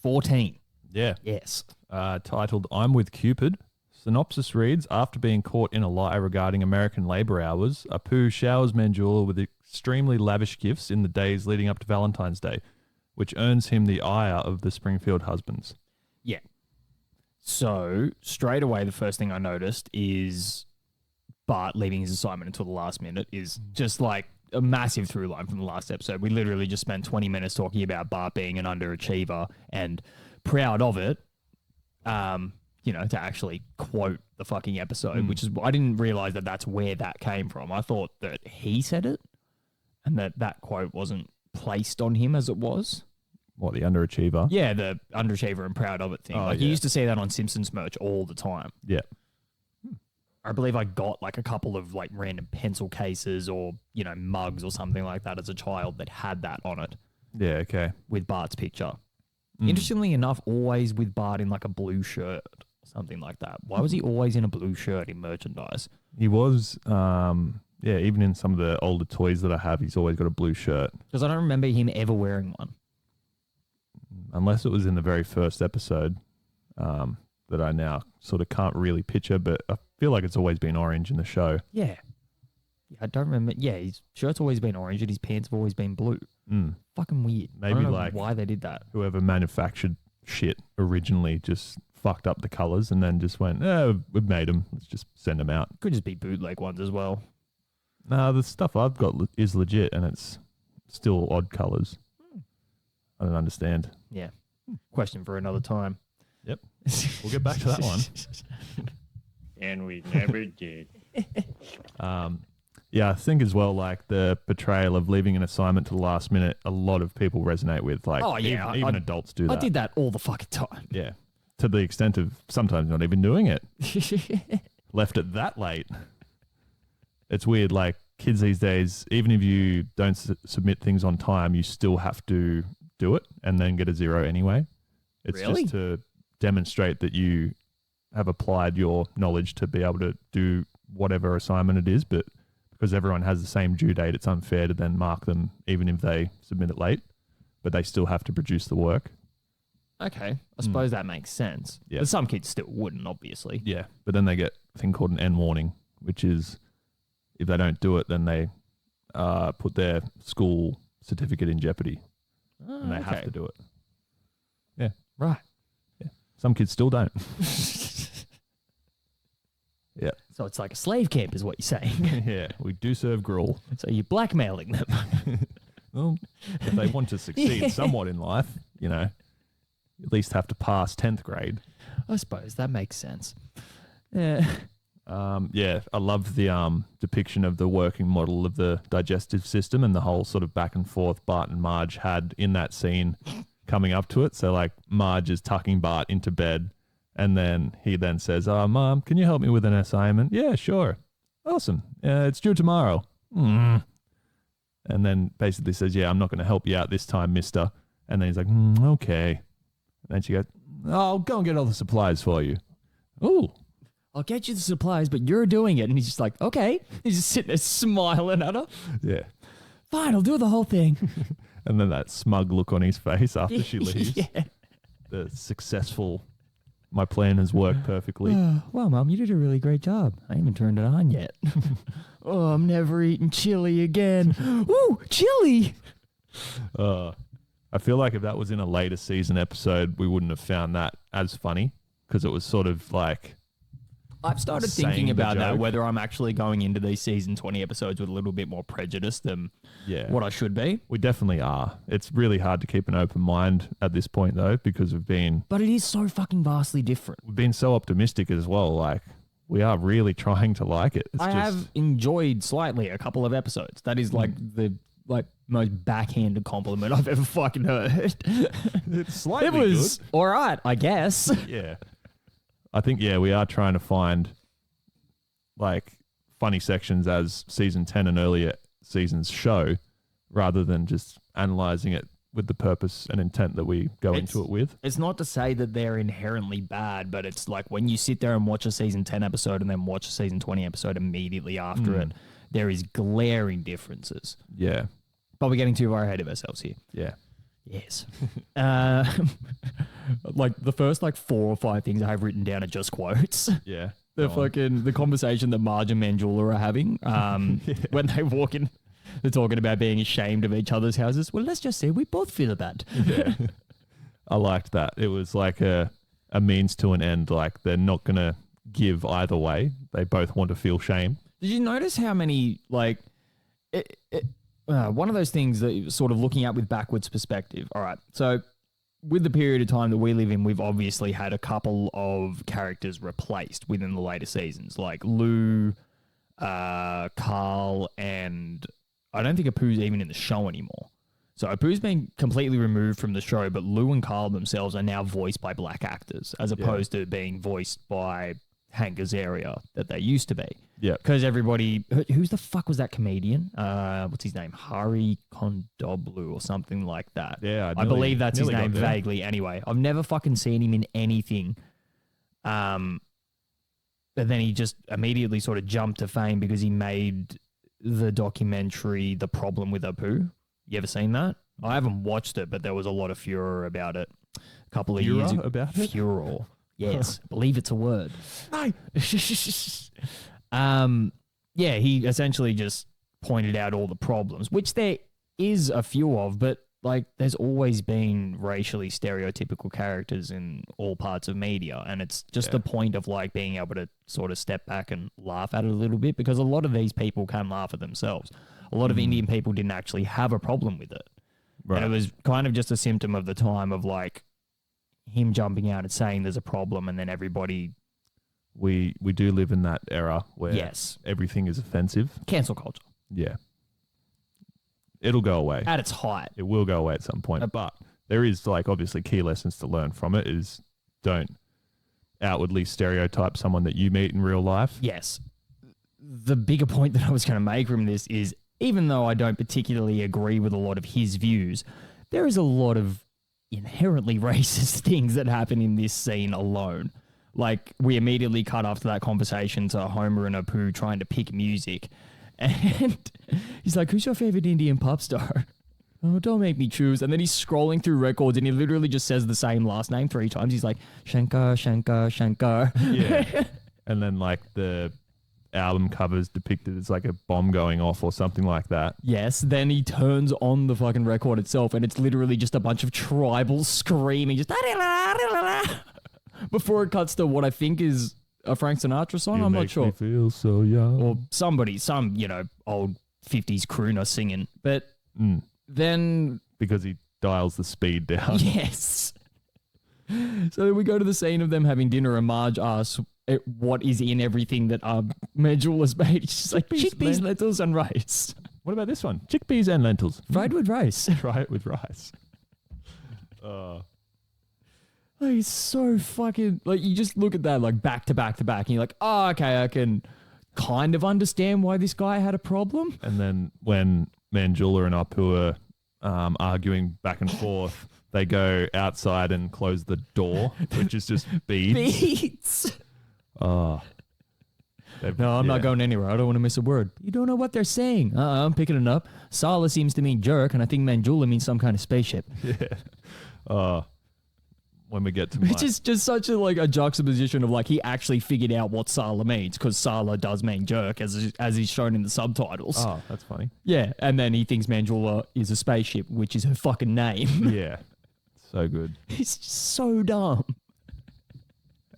14. Yeah. Yes. Titled "I'm with Cupid," Synopsis reads, after being caught in a lie regarding American labor hours, Apu showers Manjula with extremely lavish gifts in the days leading up to Valentine's Day, which earns him the ire of the Springfield husbands. Yeah. So straight away, the first thing I noticed is Bart leaving his assignment until the last minute is just like a massive through line from the last episode. We literally just spent 20 minutes talking about Bart being an underachiever and proud of it. To actually quote the fucking episode, which is, I didn't realize that that's where that came from. I thought that he said it and that quote wasn't placed on him as it was. What, the underachiever? Yeah, the underachiever and proud of it thing. Oh, You yeah. used to see that on Simpsons merch all the time. Yeah. I believe I got like a couple of like random pencil cases or, mugs or something like that as a child that had that on it Yeah, okay. with Bart's picture. Interestingly enough, always with Bart in like a blue shirt, something like that. Why was he always in a blue shirt in merchandise? He was, even in some of the older toys that I have, he's always got a blue shirt. Because I don't remember him ever wearing one. Unless it was in the very first episode that I now sort of can't really picture, but I feel like it's always been orange in the show. Yeah. I don't remember. Yeah, his shirt's always been orange and his pants have always been blue. Fucking weird. I Maybe don't know like why they did that. Whoever manufactured shit originally just fucked up the colors and then just went, we've made them. Let's just send them out. Could just be bootleg ones as well. No, the stuff I've got is legit and it's still odd colors. I don't understand. Yeah. Question for another time. Yep. We'll get back to that one. And we never did. Yeah, I think as well, like the portrayal of leaving an assignment to the last minute, a lot of people resonate with. Like, Oh, yeah, even adults do that. I did that all the fucking time. Yeah, to the extent of sometimes not even doing it. Left it that late. It's weird. Like kids these days, even if you don't submit things on time, you still have to do it and then get a 0 anyway. It's Really? just to demonstrate that you have applied your knowledge to be able to do whatever assignment it is, but because everyone has the same due date, it's unfair to then mark them even if they submit it late, but they still have to produce the work. Okay. I suppose that makes sense. Yeah. But some kids still wouldn't, obviously. Yeah, but then they get a thing called an N warning, which is if they don't do it, then they put their school certificate in jeopardy and they have to do it. Yeah. Right. Yeah. Some kids still don't. Yeah. So it's like a slave camp is what you're saying. Yeah, we do serve gruel. So you're blackmailing them. Well, if they want to succeed somewhat in life, at least have to pass 10th grade. I suppose that makes sense. Yeah. Yeah, I love the depiction of the working model of the digestive system and the whole sort of back and forth Bart and Marge had in that scene coming up to it. So like Marge is tucking Bart into bed and then he then says, Mom, can you help me with an assignment? Yeah, sure. Awesome. It's due tomorrow. And then basically says, yeah, I'm not going to help you out this time, mister. And then he's like, okay. And then she goes, I'll go and get all the supplies for you. Ooh. I'll get you the supplies, but you're doing it. And he's just like, okay. He's just sitting there smiling at her. Yeah. Fine, I'll do the whole thing. And then that smug look on his face after she leaves. Yeah. The successful, my plan has worked perfectly. Well, Mom, you did a really great job. I haven't turned it on yet. Oh, I'm never eating chili again. Ooh, chili. I feel like if that was in a later season episode, we wouldn't have found that as funny because it was sort of like... I've started saying thinking the about that, joke. whether I'm actually going into these season 20 episodes with a little bit more prejudice than Yeah. what I should be. We definitely are. It's really hard to keep an open mind at this point, though, because we've been But it is so fucking vastly different. so optimistic as well. Like, we are really trying to like it. It's I just, have enjoyed slightly a couple of episodes. That is like the most backhanded compliment I've ever fucking heard. It's slightly It was all right, I guess. good. Yeah. I think, we are trying to find, like, funny sections as season 10 and earlier seasons show, rather than just analysing it with the purpose and intent that we go into it with. It's not to say that they're inherently bad, but it's like when you sit there and watch a season 10 episode and then watch a season 20 episode immediately after it, there is glaring differences. Yeah. But we're getting too far ahead of ourselves here. Yeah. Yes. Like the first like 4 or 5 things I have written down are just quotes. Yeah. The conversation that Marge and Manjula are having when they walk in, they're talking about being ashamed of each other's houses. Well, let's just say we both feel that. Yeah. I liked that. It was like a means to an end. Like they're not going to give either way. They both want to feel shame. Did you notice how many, like, one of those things that you're sort of looking at with backwards perspective. All right. So with the period of time that we live in, we've obviously had a couple of characters replaced within the later seasons, like Lou, Carl, and I don't think Apu's even in the show anymore. So Apu's been completely removed from the show, but Lou and Carl themselves are now voiced by black actors as opposed to being voiced by Hank Azaria that they used to be. Yeah. Because everybody, who's the fuck was that comedian? What's his name? Hari Kondoblu or something like that. Yeah. I believe that's his nearly name got there. vaguely. Anyway, I've never fucking seen him in anything. But then he just immediately sort of jumped to fame because he made the documentary The Problem with Apu. You ever seen that? I haven't watched it, but there was a lot of furor about it a couple of years ago. About it? Furor. Yes. Believe it's a word. No. Yeah, he essentially just pointed out all the problems, which there is a few of, but like there's always been racially stereotypical characters in all parts of media, and it's just the point of like being able to sort of step back and laugh at it a little bit, because a lot of these people can laugh at themselves. A lot of Indian people didn't actually have a problem with it. Right. And it was kind of just a symptom of the time of like him jumping out and saying there's a problem, and then everybody... We do live in that era where Yes. everything is offensive. Cancel culture. Yeah. It'll go away. At its height. It will go away at some point. But there is like obviously key lessons to learn from it is don't outwardly stereotype someone that you meet in real life. Yes. The bigger point that I was going to make from this is, even though I don't particularly agree with a lot of his views, there is a lot of inherently racist things that happen in this scene alone. Like, we immediately cut after that conversation to Homer and Apu trying to pick music. And he's like, who's your favorite Indian pop star? Oh, don't make me choose. And then he's scrolling through records and he literally just says the same last name 3 times. He's like, Shankar, Shankar, Shankar. Yeah. And then like the album covers depicted as like a bomb going off or something like that. Yes, then he turns on the fucking record itself and it's literally just a bunch of tribals screaming, just before it cuts to what I think is a Frank Sinatra song. I'm not sure. Me feel so young. Or somebody, some, old 50s crooner singing. But then... Because he dials the speed down. Yes. So then we go to the scene of them having dinner and Marge asks what is in everything that Majul has made. She's like, chickpeas, lentils and rice. What about this one? Chickpeas and lentils. Fried with rice. Fried with rice. Like, it's so fucking... Like, you just look at that, like, back to back to back, and you're like, oh, okay, I can kind of understand why this guy had a problem. And then when Manjula and Apu are arguing back and forth, they go outside and close the door, which is just beads. Beats. Oh. No, I'm not going anywhere. I don't want to miss a word. You don't know what they're saying. I'm picking it up. Sala seems to mean jerk, and I think Manjula means some kind of spaceship. Yeah. When we get to Which is just such a juxtaposition of like he actually figured out what Sala means, because Sala does mean jerk as is shown in the subtitles. Oh, that's funny. Yeah, and then he thinks Manjula is a spaceship, which is her fucking name. Yeah. So good. It's just so dumb.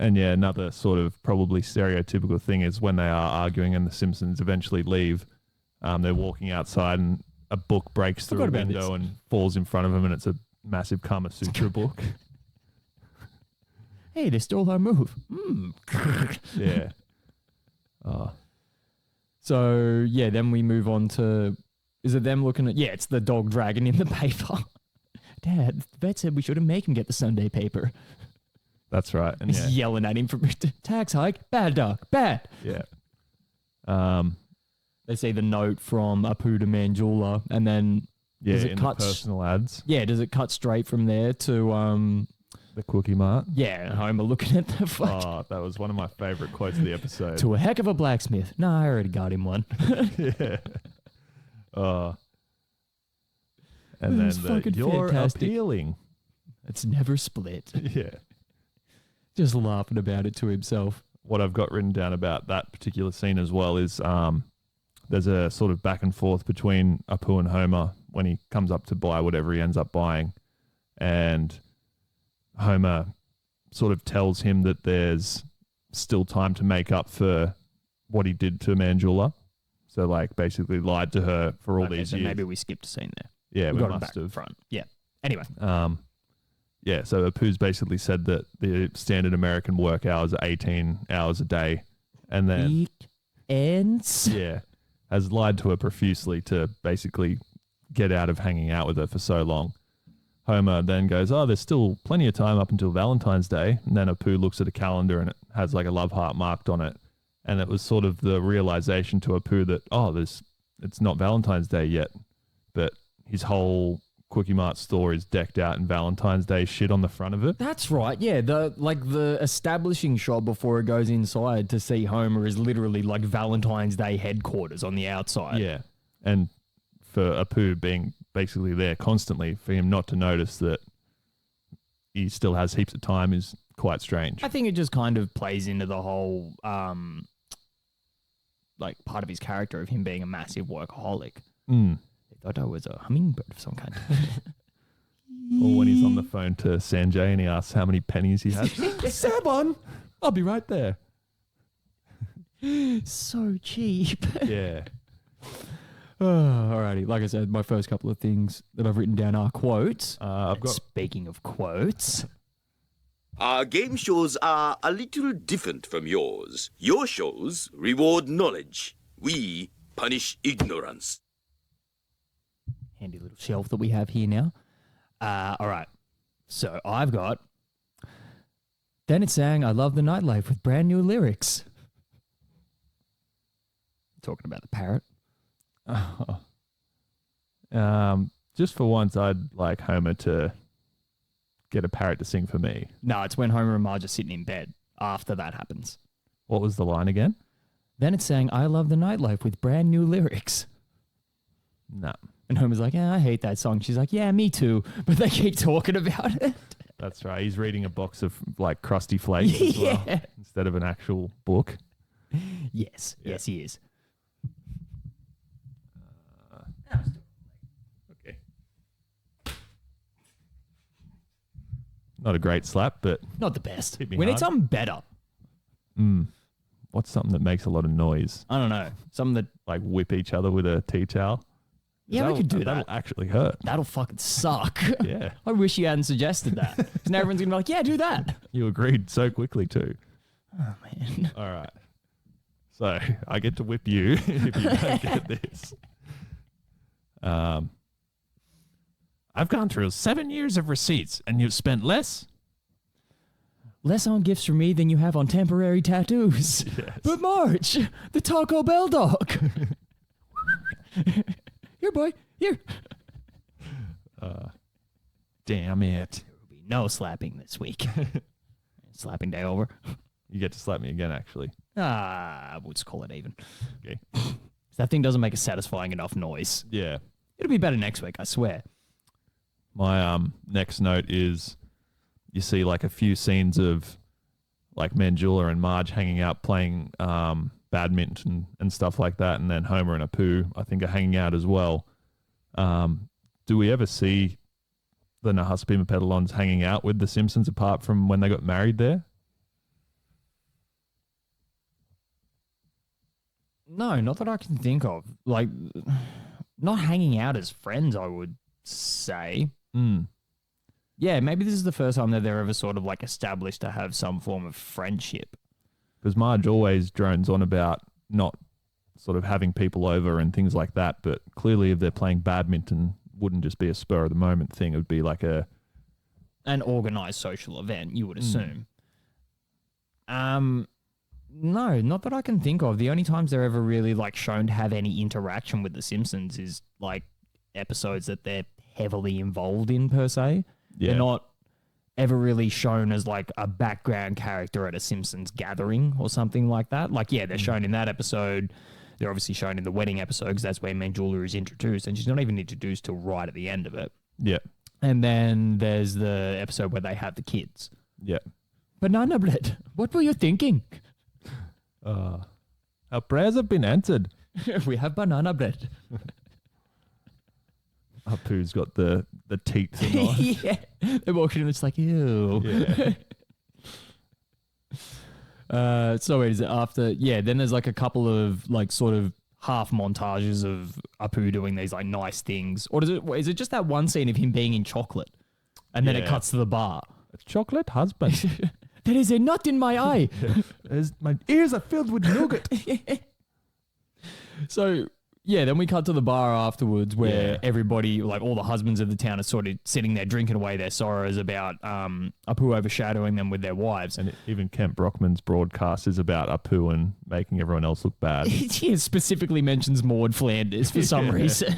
And yeah, another sort of probably stereotypical thing is when they are arguing and the Simpsons eventually leave, they're walking outside and a book breaks through a window and falls in front of them, and it's a massive Kama Sutra book. Hey, they stole our move. Yeah. So, yeah, then we move on to... Is it them looking at... Yeah, it's the dog dragging in the paper. Dad, the vet said we shouldn't make him get the Sunday paper. That's right. And He's yelling at him for tax hike. Bad dog. Bad. Yeah. They see the note from Apu to Manjula, and then... Yeah, does it in cut the personal ads. Yeah, does it cut straight from there to... The Quickie Mart. Yeah, Homer looking at the fuck. Oh, that was one of my favourite quotes of the episode. To a heck of a blacksmith. No, I already got him one. Yeah. And That's then fucking you're fantastic. appealing. It's never split. Yeah. Just laughing about it to himself. What I've got written down about that particular scene as well is there's a sort of back and forth between Apu and Homer when he comes up to buy whatever he ends up buying. And Homer sort of tells him that there's still time to make up for what he did to Manjula. So, like, basically lied to her for all these years. Maybe we skipped a scene there. Yeah, we got must have. Front. Yeah. Anyway. Yeah, so Apu's basically said that the standard American work hours are 18 hours a day. And then... Weekends? Yeah. Has lied to her profusely to basically get out of hanging out with her for so long. Homer then goes, oh, there's still plenty of time up until Valentine's Day. And then Apu looks at a calendar and it has like a love heart marked on it. And it was sort of the realization to Apu that, it's not Valentine's Day yet. But his whole Quickie Mart store is decked out in Valentine's Day shit on the front of it. That's right. Yeah, the establishing shot before it goes inside to see Homer is literally like Valentine's Day headquarters on the outside. Yeah. And for Apu being basically there constantly, for him not to notice that he still has heaps of time is quite strange. I think it just kind of plays into the whole like part of his character of him being a massive workaholic. Mm. I thought I was a hummingbird of some kind. Or when he's on the phone to Sanjay and he asks how many pennies he has. 7! I'll be right there. So cheap. Yeah. Alrighty. Like I said, my first couple of things that I've written down are quotes. Speaking of quotes... Our game shows are a little different from yours. Your shows reward knowledge. We punish ignorance. Handy little shelf that we have here now. All right. So I've got... Then it sang, I love the nightlife with brand new lyrics. Talking about the parrot. Just for once, I'd like Homer to get a parrot to sing for me. No, it's when Homer and Marge are sitting in bed after that happens. What was the line again? Then it sang, I love the nightlife with brand new lyrics. No. And Homer's like, I hate that song. She's like, yeah, me too. But they keep talking about it. That's right. He's reading a box of like crusty flakes as well, instead of an actual book. Yes. Yeah. Yes, he is. Okay. Not a great slap, but... Not the best. Hit me We hard. need something better. What's something that makes a lot of noise? I don't know. Something that... Like whip each other with a tea towel? Yeah, we could do that. That'll actually hurt. That'll fucking suck. Yeah. I wish you hadn't suggested that. Because now everyone's going to be like, yeah, do that. You agreed so quickly too. Oh, man. All right. So I get to whip you if you don't get this. I've gone through 7 years of receipts and you've spent less? Less on gifts for me than you have on temporary tattoos. Yes. But Marge, the Taco Bell dog. Here, boy. Here. Damn it. There will be no slapping this week. Slapping day over. You get to slap me again, actually. We'll just call it even. Okay. That thing doesn't make a satisfying enough noise. Yeah. It'll be better next week, I swear. My next note is you see like a few scenes of like Manjula and Marge hanging out playing badminton and stuff like that, and then Homer and Apu I think are hanging out as well. Do we ever see the Nahaspima Pedalons hanging out with the Simpsons apart from when they got married there? No, not that I can think of. Like, not hanging out as friends, I would say. Yeah, maybe this is the first time that they're ever sort of like established to have some form of friendship. Because Marge always drones on about not sort of having people over and things like that, but clearly if they're playing badminton, wouldn't just be a spur of the moment thing. It would be like an organized social event, you would assume. No, not that I can think of. The only times they're ever really like shown to have any interaction with the Simpsons is like episodes that they're heavily involved in per se. Yeah. They're not ever really shown as like a background character at a Simpsons gathering or something like that. Like, yeah, they're shown in that episode. They're obviously shown in the wedding episode because that's where Manjula is introduced, and she's not even introduced till right at the end of it. Yeah. And then there's the episode where they have the kids. Yeah. Banana bread. What were you thinking? Our prayers have been answered. We have banana bread. Apu's got the teeth and all. Yeah. They're walking and it's like, ew. Yeah. So is it after? Yeah, then there's like a couple of like sort of half montages of Apu doing these like nice things. Or is it just that one scene of him being in chocolate? And then it cuts to the bar. Chocolate husband. There is a nut in my eye. My ears are filled with nougat. So, yeah, then we cut to the bar afterwards where Yeah. everybody, like all the husbands of the town are sort of sitting there drinking away their sorrows about Apu overshadowing them with their wives. And even Kent Brockman's broadcast is about Apu and making everyone else look bad. He specifically mentions Maud Flanders for some reason.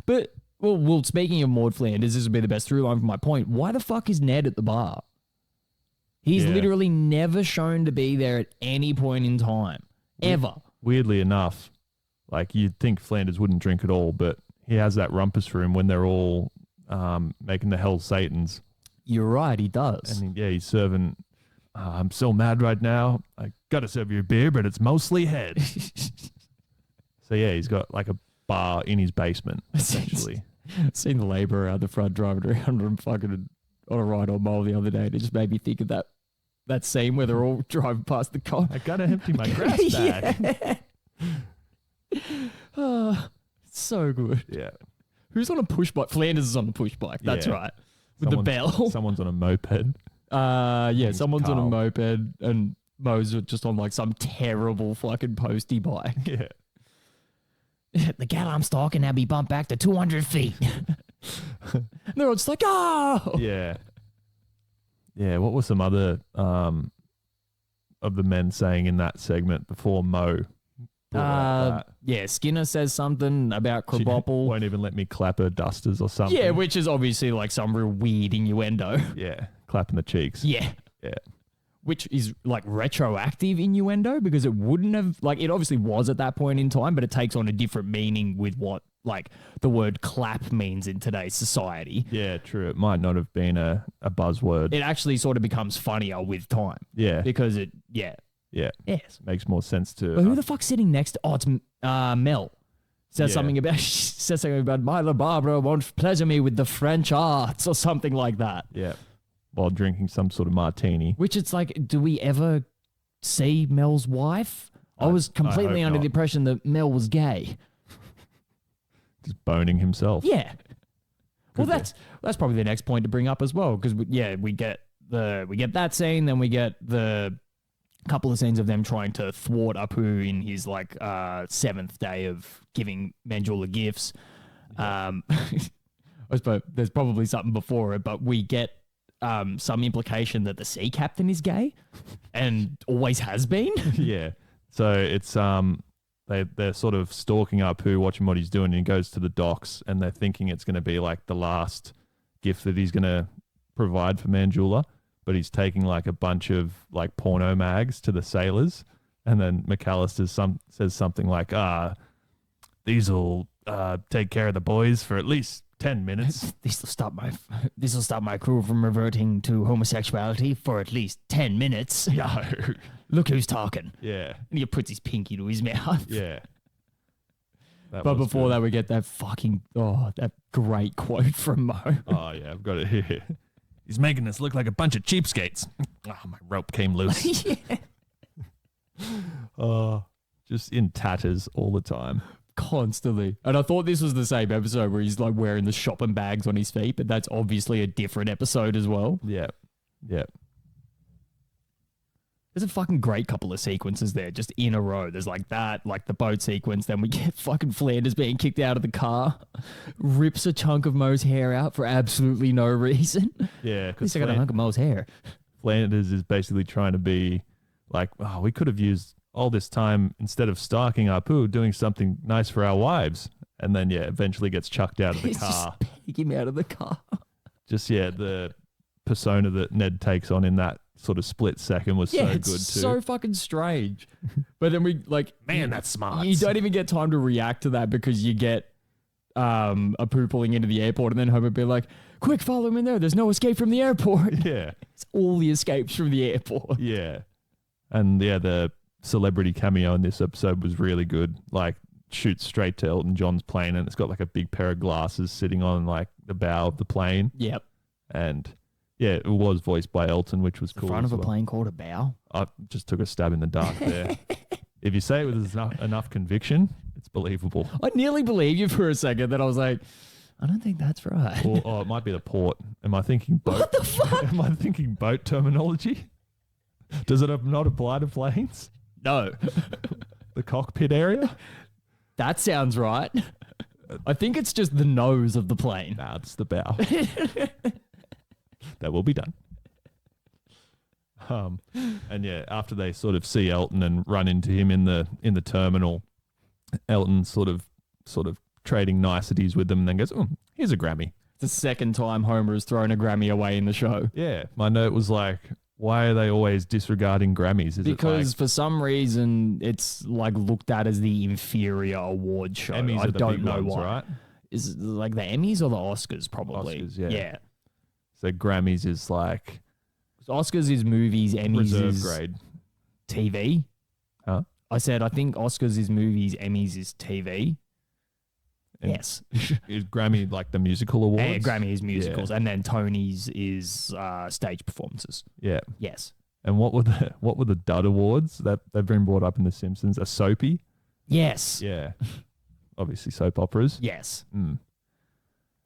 But, well, speaking of Maud Flanders, this would be the best through line for my point. Why the fuck is Ned at the bar? He's literally never shown to be there at any point in time. Ever. Weirdly enough, like you'd think Flanders wouldn't drink at all, but he has that rumpus for him when they're all making the Hell Satans. You're right, he does. And he's serving, I'm so mad right now. I got to serve you a beer, but it's mostly head. So yeah, he's got like a bar in his basement, essentially. Seen the labourer out the front driving around and fucking on a ride on mole the other day. And it just made me think of that scene where they're all driving past the car. I got to empty my grass bag. Oh, so good. Yeah. Who's on a push bike? Flanders is on the push bike. That's Yeah. right. With the bell. Someone's on a moped. Yeah, someone's on a Carl. moped and Mo's just on like some terrible fucking postie bike. Yeah. The gal I'm stalking had me bumped back to 200 feet. And they're all just like, oh! Yeah. Yeah, what were some other of the men saying in that segment before Mo? brought up that? Yeah, Skinner says something about She Krabappel. won't even let me clap her dusters or something. Yeah, which is obviously like some real weird innuendo. Yeah, clapping the cheeks. Yeah. Yeah. Which is like retroactive innuendo because it wouldn't have, like, it obviously was at that point in time, but it takes on a different meaning with what, like, the word clap means in today's society. Yeah, true. It might not have been a buzzword. It actually sort of becomes funnier with time. Yeah. Because it, yeah. Yeah. Yes. Makes more sense to... But who the fuck's sitting next to, oh, it's Mel. Says something about Mila Barbara won't pleasure me with the French arts or something like that. Yeah. While drinking some sort of martini. Which it's like, do we ever see Mel's wife? I was completely hope under not. the impression that Mel was gay. Just boning himself. Yeah. Well, Could be. that's probably the next point to bring up as well, because we get that scene, then we get the couple of scenes of them trying to thwart Apu in his like seventh day of giving Manjula gifts. I suppose there's probably something before it, but we get some implication that the sea captain is gay and always has been. Yeah. So it's they're sort of stalking Apu, watching what he's doing, and he goes to the docks, and they're thinking it's going to be like the last gift that he's going to provide for Manjula, but he's taking like a bunch of like porno mags to the sailors, and then McAllister says something like, these will take care of the boys for at least 10 minutes. This will stop my crew from reverting to homosexuality for at least 10 minutes. No. Look who's talking. Yeah. And he puts his pinky to his mouth. Yeah. That But was before good. that, we get that great quote from Mo. Oh, yeah, I've got it here. He's making us look like a bunch of cheapskates. Oh, my rope came loose. Just in tatters all the time. Constantly. And I thought this was the same episode where he's like wearing the shopping bags on his feet, but that's obviously a different episode as well. Yeah. Yeah. There's a fucking great couple of sequences there just in a row. There's like that, like the boat sequence. Then we get fucking Flanders being kicked out of the car, rips a chunk of Mo's hair out for absolutely no reason. Yeah. At least I got a hunk of Mo's hair. Flanders is basically trying to be like, oh, we could have used all this time instead of stalking Apu, doing something nice for our wives. And then, yeah, eventually gets chucked out of the He's car. just pegging him out of the car. Just, yeah, the persona that Ned takes on in that sort of split second was so it's good too. so fucking strange. But then we like, Man, that's smart. You don't even get time to react to that because you get a poo pulling into the airport, and then Homer be like, quick, follow him in there. There's no escape from the airport. Yeah. It's all the escapes from the airport. Yeah. And yeah, the celebrity cameo in this episode was really good. Like, shoots straight to Elton John's plane, and it's got like a big pair of glasses sitting on like the bow of the plane. Yep. And yeah, it was voiced by Elton, which was cool. Front of a plane called a bow. I just took a stab in the dark there. If you say it with enough conviction, it's believable. I nearly believed you for a second. Then I was like, I don't think that's right. Or it might be the port. Am I thinking boat? What the fuck? Am I thinking boat terminology? Does it not apply to planes? No. The cockpit area? That sounds right. I think it's just the nose of the plane. Nah, it's the bow. That will be done. And yeah, after they sort of see Elton and run into him in the terminal, Elton sort of trading niceties with them, and then goes, "Oh, here's a Grammy." It's the second time Homer has thrown a Grammy away in the show. Yeah, my note was like, why are they always disregarding Grammys? Is because it like, for some reason it's like looked at as the inferior award show. Emmys I are the don't big know ones, why. right? Is it like the Emmys or the Oscars? Probably. Oscars, yeah. Yeah. So Grammys is like Oscars is movies. Emmys reserve is grade. TV. Huh? I said I think Oscars is movies. Emmys is TV. And yes. Is Grammy like the musical awards? Yeah, Grammy is musicals, Yeah. and then Tony's is stage performances. Yeah. Yes. And what were the dud awards that they've been brought up in The Simpsons? A soapy? Yes. Yeah. Obviously soap operas. Yes. Mm.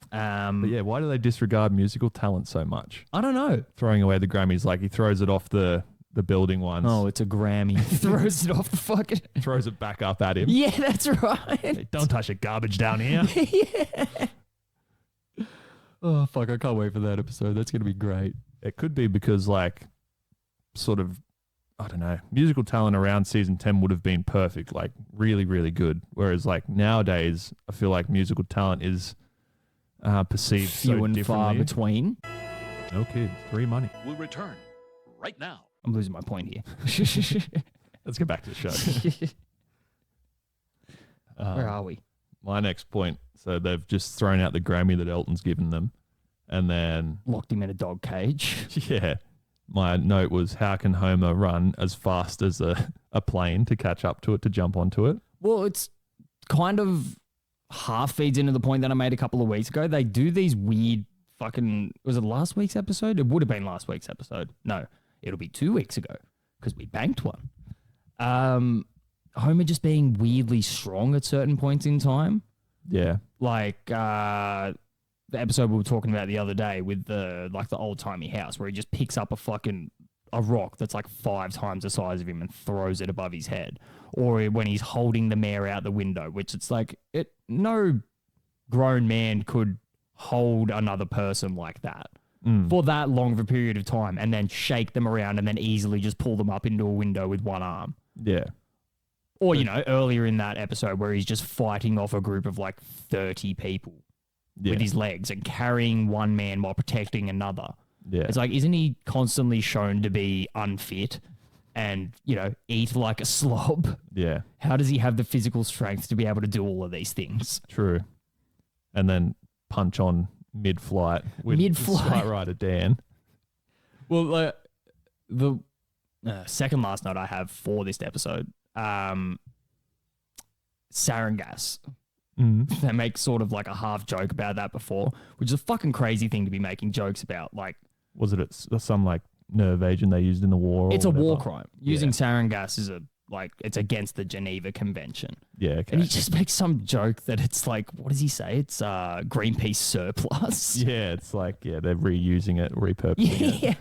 But yeah, why do they disregard musical talent so much? I don't know. Throwing away the Grammys, like he throws it off the building once. Oh, it's a Grammy. Throws it off the fucking... Throws it back up at him. Yeah, that's right. Hey, don't touch the garbage down here. Yeah. Oh, fuck. I can't wait for that episode. That's going to be great. It could be because like sort of, I don't know, musical talent around season 10 would have been perfect, like really, really good. Whereas like nowadays, I feel like musical talent is perceived Few so and far differently. between. No kids, free money. We'll return right now. I'm losing my point here. Let's get back to the show. Where are we? My next point. So they've just thrown out the Grammy that Elton's given them. And then, Locked him in a dog cage. yeah, my note was, how can Homer run as fast as a plane to catch up to it, to jump onto it? Well, it's kind of half feeds into the point that I made a couple of weeks ago. They do these weird fucking... Was it last week's episode? It would have been last week's episode. No, it'll be 2 weeks ago because we banked one. Homer just being weirdly strong at certain points in time. Yeah. Like the episode we were talking about the other day with the old-timey house where he just picks up a rock that's like 5 times the size of him and throws it above his head. Or when he's holding the mayor out the window, which it's like no grown man could hold another person like that for that long of a period of time and then shake them around and then easily just pull them up into a window with one arm. Yeah. Or, earlier in that episode where he's just fighting off a group of like 30 people with his legs and carrying one man while protecting another. Yeah. It's like, isn't he constantly shown to be unfit and, eat like a slob? Yeah. How does he have the physical strength to be able to do all of these things? True. And then punch on mid-flight with Mid-flight. Rider Dan. Well, the second last note I have for this episode, sarin gas. They make sort of like a half joke about that before, which is a fucking crazy thing to be making jokes about. Like, Was it some like nerve agent they used in the war? Or it's a war whatever? crime. Using sarin gas is it's against the Geneva Convention. Yeah, okay. And he just makes some joke that it's like, what does he say? It's Greenpeace surplus. Yeah, it's like, they're reusing it, repurposing it.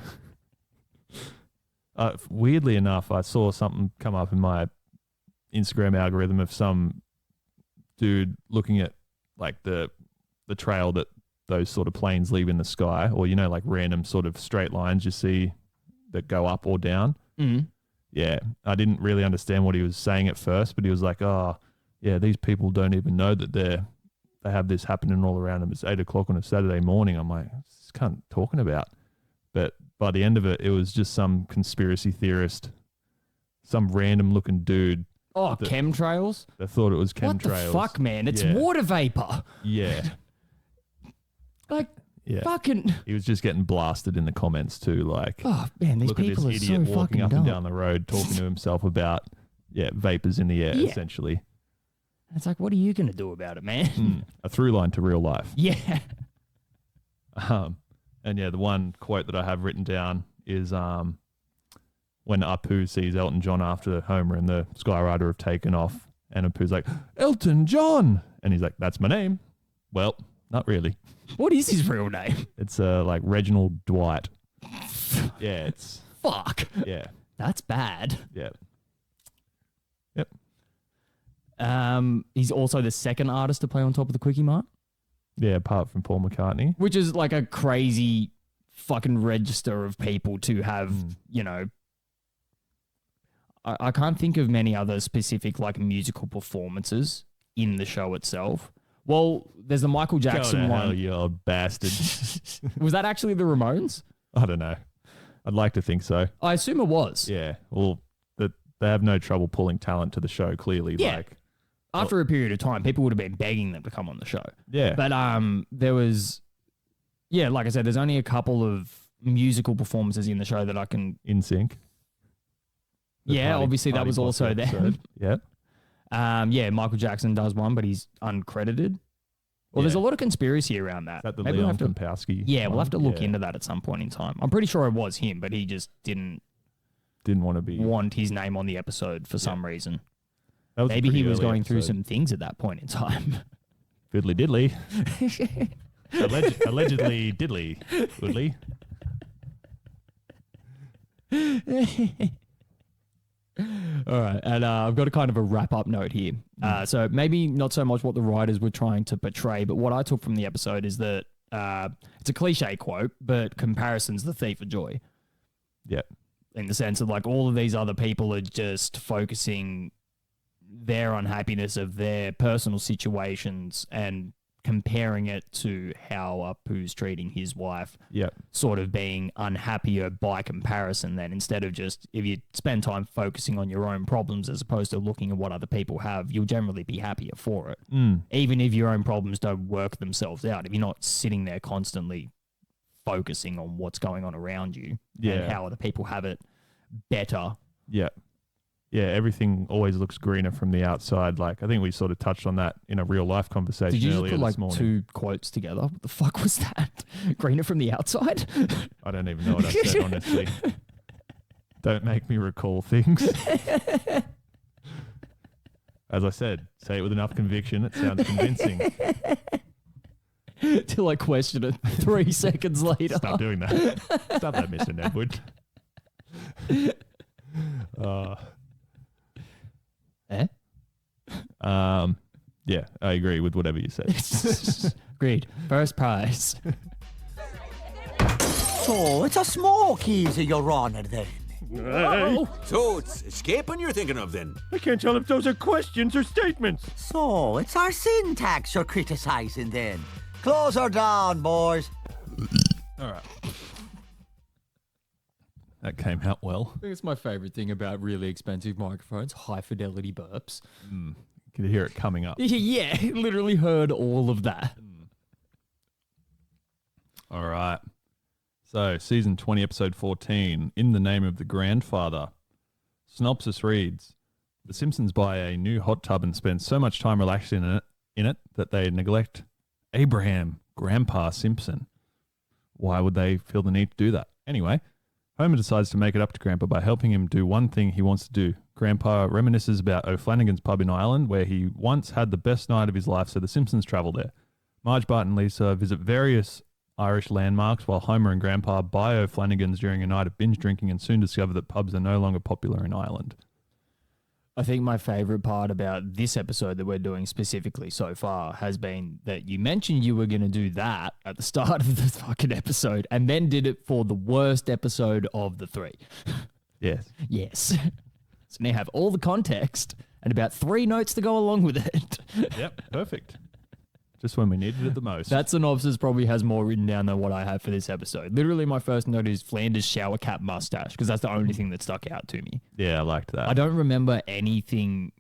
Yeah. Weirdly enough, I saw something come up in my Instagram algorithm of some dude looking at like the trail that those sort of planes leave in the sky, or like random sort of straight lines you see that go up or down. Yeah, I didn't really understand what he was saying at first, but he was like, "Oh, yeah, these people don't even know that they have this happening all around them. It's 8 o'clock on a Saturday morning." I'm like, "What's this cunt talking about?" But by the end of it, it was just some conspiracy theorist, some random looking dude Oh, chemtrails? They thought it was chemtrails. What the fuck, man? It's Yeah. water vapor. Yeah. Like, Yeah. fucking... He was just getting blasted in the comments too. Like, Oh, man, these look at people this are so idiot walking fucking up dumb. and down the road talking to himself about, vapors in the air, Yeah. essentially. It's like, what are you going to do about it, man? A through line to real life. Yeah. And the one quote that I have written down is when Apu sees Elton John after Homer and the Skyrider have taken off, and Apu's like, Elton John! And he's like, that's my name. Well, not really. What is his real name? It's like Reginald Dwight. Yeah, it's... Fuck. Yeah. That's bad. Yeah. He's also the second artist to play on top of the Quickie Mart. Yeah, apart from Paul McCartney. Which is like a crazy fucking register of people to have, I can't think of many other specific like musical performances in the show itself. Well, there's the Michael Jackson Go to one. hell, you old bastard. Was that actually the Ramones? I don't know. I'd like to think so. I assume it was. Yeah. Well, they have no trouble pulling talent to the show, clearly. Yeah. Like, After a period of time, people would have been begging them to come on the show. yeah. But there was, like I said, there's only a couple of musical performances in the show that I can. In Sync. The party- obviously that party was boss also there. episode. Yeah. Michael Jackson does one, but he's uncredited. Well, there's a Yeah. lot of conspiracy around that. Is that the Maybe we'll Leon have to, Kompowski? yeah, we'll one? have to look Yeah. into that at some point in time. I'm pretty sure it was him, but he just didn't Didn't want to be. want his name on the episode for some reason. That was a Maybe he pretty was early going through episode. some things at that point in time. Fiddly diddly. Allegedly diddly. Woodley. All right, and I've got a kind of a wrap-up note here. So maybe not so much what the writers were trying to portray, but what I took from the episode is that it's a cliche quote, but comparison's the thief of joy. Yeah. In the sense of like all of these other people are just focusing their unhappiness of their personal situations and comparing it to how Apu's treating his wife, sort of being unhappier by comparison then, instead of just, if you spend time focusing on your own problems as opposed to looking at what other people have, you'll generally be happier for it. Even if your own problems don't work themselves out, if you're not sitting there constantly focusing on what's going on around you and how other people have it better. Yeah, everything always looks greener from the outside. Like, I think we sort of touched on that in a real life conversation Did you just earlier put like this morning. two quotes together? What the fuck was that? Greener from the outside? I don't even know what I said, honestly. Don't make me recall things. As I said, say it with enough conviction, it sounds convincing. Till I question it 3 seconds later. Stop doing that. Stop that, Mr. Nedwood. Yeah, I agree with whatever you said. Agreed. First prize. So, it's a smoke easy, Your Honor, then. So it's escaping you're thinking of then? I can't tell if those are questions or statements. So, it's our syntax you're criticising, then. Close her down, boys. All right. That came out well. I think it's my favorite thing about really expensive microphones, high fidelity burps. You could hear it coming up. Yeah, literally heard all of that. All right. So, season 20, episode 14, In the Name of the Grandfather. Synopsis reads, The Simpsons buy a new hot tub and spend so much time relaxing in it that they neglect Abraham, Grandpa Simpson. Why would they feel the need to do that? Anyway, Homer decides to make it up to Grandpa by helping him do one thing he wants to do. Grandpa reminisces about O'Flanagan's pub in Ireland, where he once had the best night of his life, so the Simpsons travel there. Marge, Bart, and Lisa visit various Irish landmarks, while Homer and Grandpa buy O'Flanagan's during a night of binge drinking and soon discover that pubs are no longer popular in Ireland. I think my favorite part about this episode that we're doing specifically so far has been that you mentioned you were going to do that at the start of the fucking episode and then did it for the worst episode of the 3. Yes. Yes. So now you have all the context and about 3 notes to go along with it. Yep, perfect. just when we needed it the most. That synopsis probably has more written down than what I have for this episode. Literally, my first note is Flanders shower cap mustache because that's the only thing that stuck out to me. Yeah, I liked that. I don't remember anything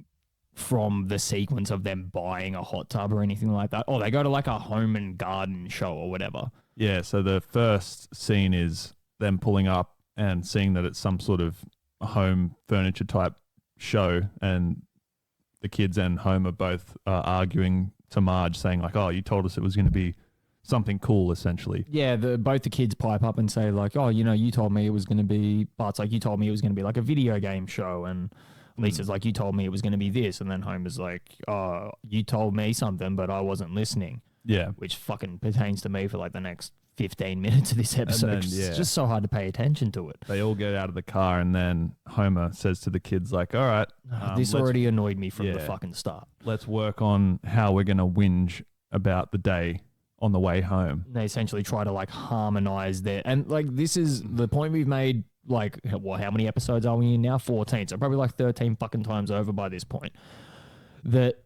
from the sequence of them buying a hot tub or anything like that. Oh, they go to like a home and garden show or whatever. Yeah, so the first scene is them pulling up and seeing that it's some sort of home furniture type show, and the kids and Homer both arguing to Marge, saying like, "Oh, you told us it was going to be something cool," essentially. Yeah, both the kids pipe up and say like, "Oh, you told me it was going to be," Bart's like, "You told me it was going to be like a video game show," and Lisa's like, "You told me it was going to be this," and then Homer's like, "Oh, you told me something, but I wasn't listening." Yeah, which fucking pertains to me for like the next 15 minutes of this episode. Then, It's just so hard to pay attention to it. They all get out of the car, and then Homer says to the kids like, "All right, this already annoyed me from the fucking start. Let's work on how we're going to whinge about the day on the way home." They essentially try to like harmonize their, and like this is the point we've made. Like, what? How many episodes are we in now? 14. So probably like 13 fucking times over by this point. That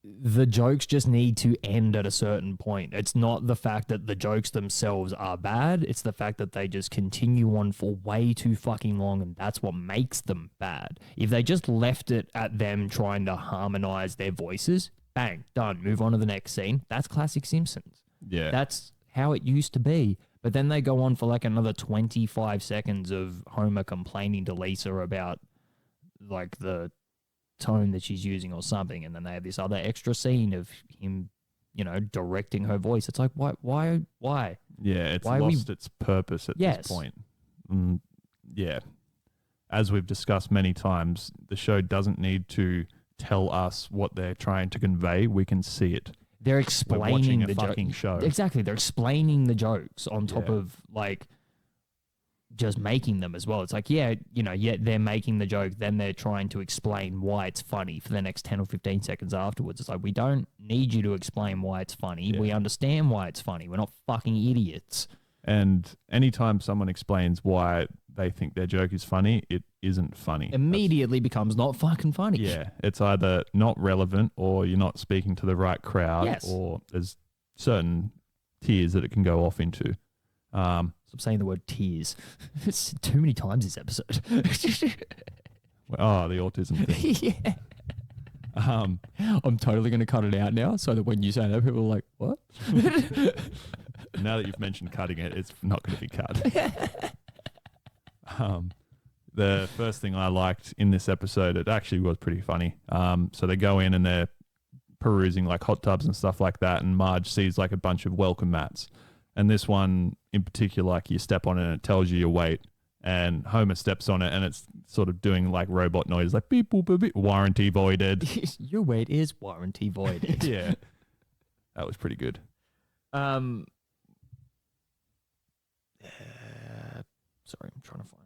the jokes just need to end at a certain point. It's not the fact that the jokes themselves are bad. It's the fact that they just continue on for way too fucking long, and that's what makes them bad. If they just left it at them trying to harmonize their voices, bang, done, move on to the next scene. That's classic Simpsons. Yeah. That's how it used to be. But then they go on for like another 25 seconds of Homer complaining to Lisa about like the tone that she's using or something, and then they have this other extra scene of him, directing her voice. It's like, why? Yeah, it's why lost its purpose at this point. Yeah, as we've discussed many times, the show doesn't need to tell us what they're trying to convey. We can see it. They're We're explaining watching the a fucking show. Exactly, they're explaining the jokes on top of like just making them as well. It's like, yet they're making the joke, then they're trying to explain why it's funny for the next 10 or 15 seconds afterwards. It's like, we don't need you to explain why it's funny. Yeah. We understand why it's funny. We're not fucking idiots. And anytime someone explains why they think their joke is funny, it isn't funny. Immediately becomes not fucking funny. Yeah, it's either not relevant, or you're not speaking to the right crowd, Yes. or there's certain tiers that it can go off into. Stop saying the word tears. It's too many times this episode. Oh, the autism thing. Yeah. I'm totally going to cut it out now so that when you say that, people are like, what? Now that you've mentioned cutting it, it's not going to be cut. The first thing I liked in this episode, it actually was pretty funny. So they go in and they're perusing like hot tubs and stuff like that, and Marge sees like a bunch of welcome mats. And this one in particular, like you step on it and it tells you your weight. And Homer steps on it and it's sort of doing like robot noise, like beep, boop, boop, beep, warranty voided. Your weight is warranty voided. Yeah. That was pretty good. Sorry, I'm trying to find.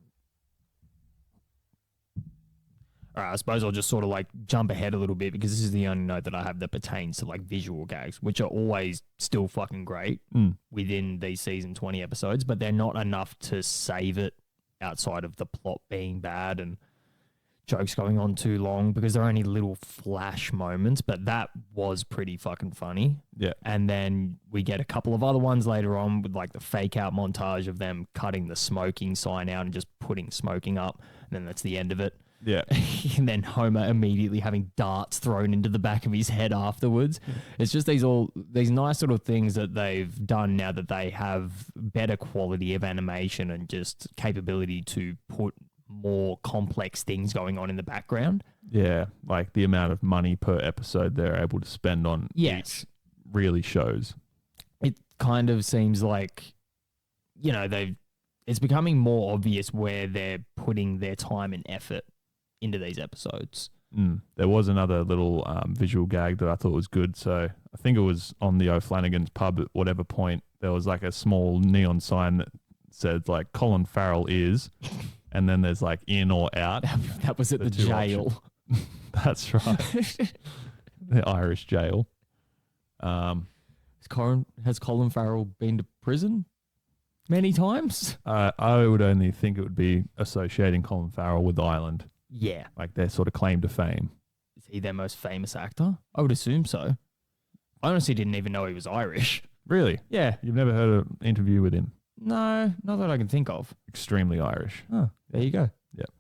All right, I suppose I'll just sort of like jump ahead a little bit because this is the only note that I have that pertains to like visual gags, which are always still fucking great within these season 20 episodes, but they're not enough to save it outside of the plot being bad and jokes going on too long, because they're only little flash moments, but that was pretty fucking funny. Yeah. And then we get a couple of other ones later on with like the fake out montage of them cutting the smoking sign out and just putting smoking up. And then that's the end of it. Yeah. And then Homer immediately having darts thrown into the back of his head afterwards. It's just these nice little things that they've done now that they have better quality of animation and just capability to put more complex things going on in the background. Yeah. Like the amount of money per episode they're able to spend on each really shows. It kind of seems like, it's becoming more obvious where they're putting their time and effort into these episodes. There was another little visual gag that I thought was good. So I think it was on the O'Flanagan's pub at whatever point, there was like a small neon sign that said like Colin Farrell is, and then there's like in or out. That was at the jail. That's right. The Irish jail. Has Colin Farrell been to prison many times? I would only think it would be associating Colin Farrell with Ireland. Yeah. Like their sort of claim to fame. Is he their most famous actor? I would assume so. I honestly didn't even know he was Irish. Really? Yeah. You've never heard an interview with him? No, not that I can think of. Extremely Irish. Oh, there you go. Yep.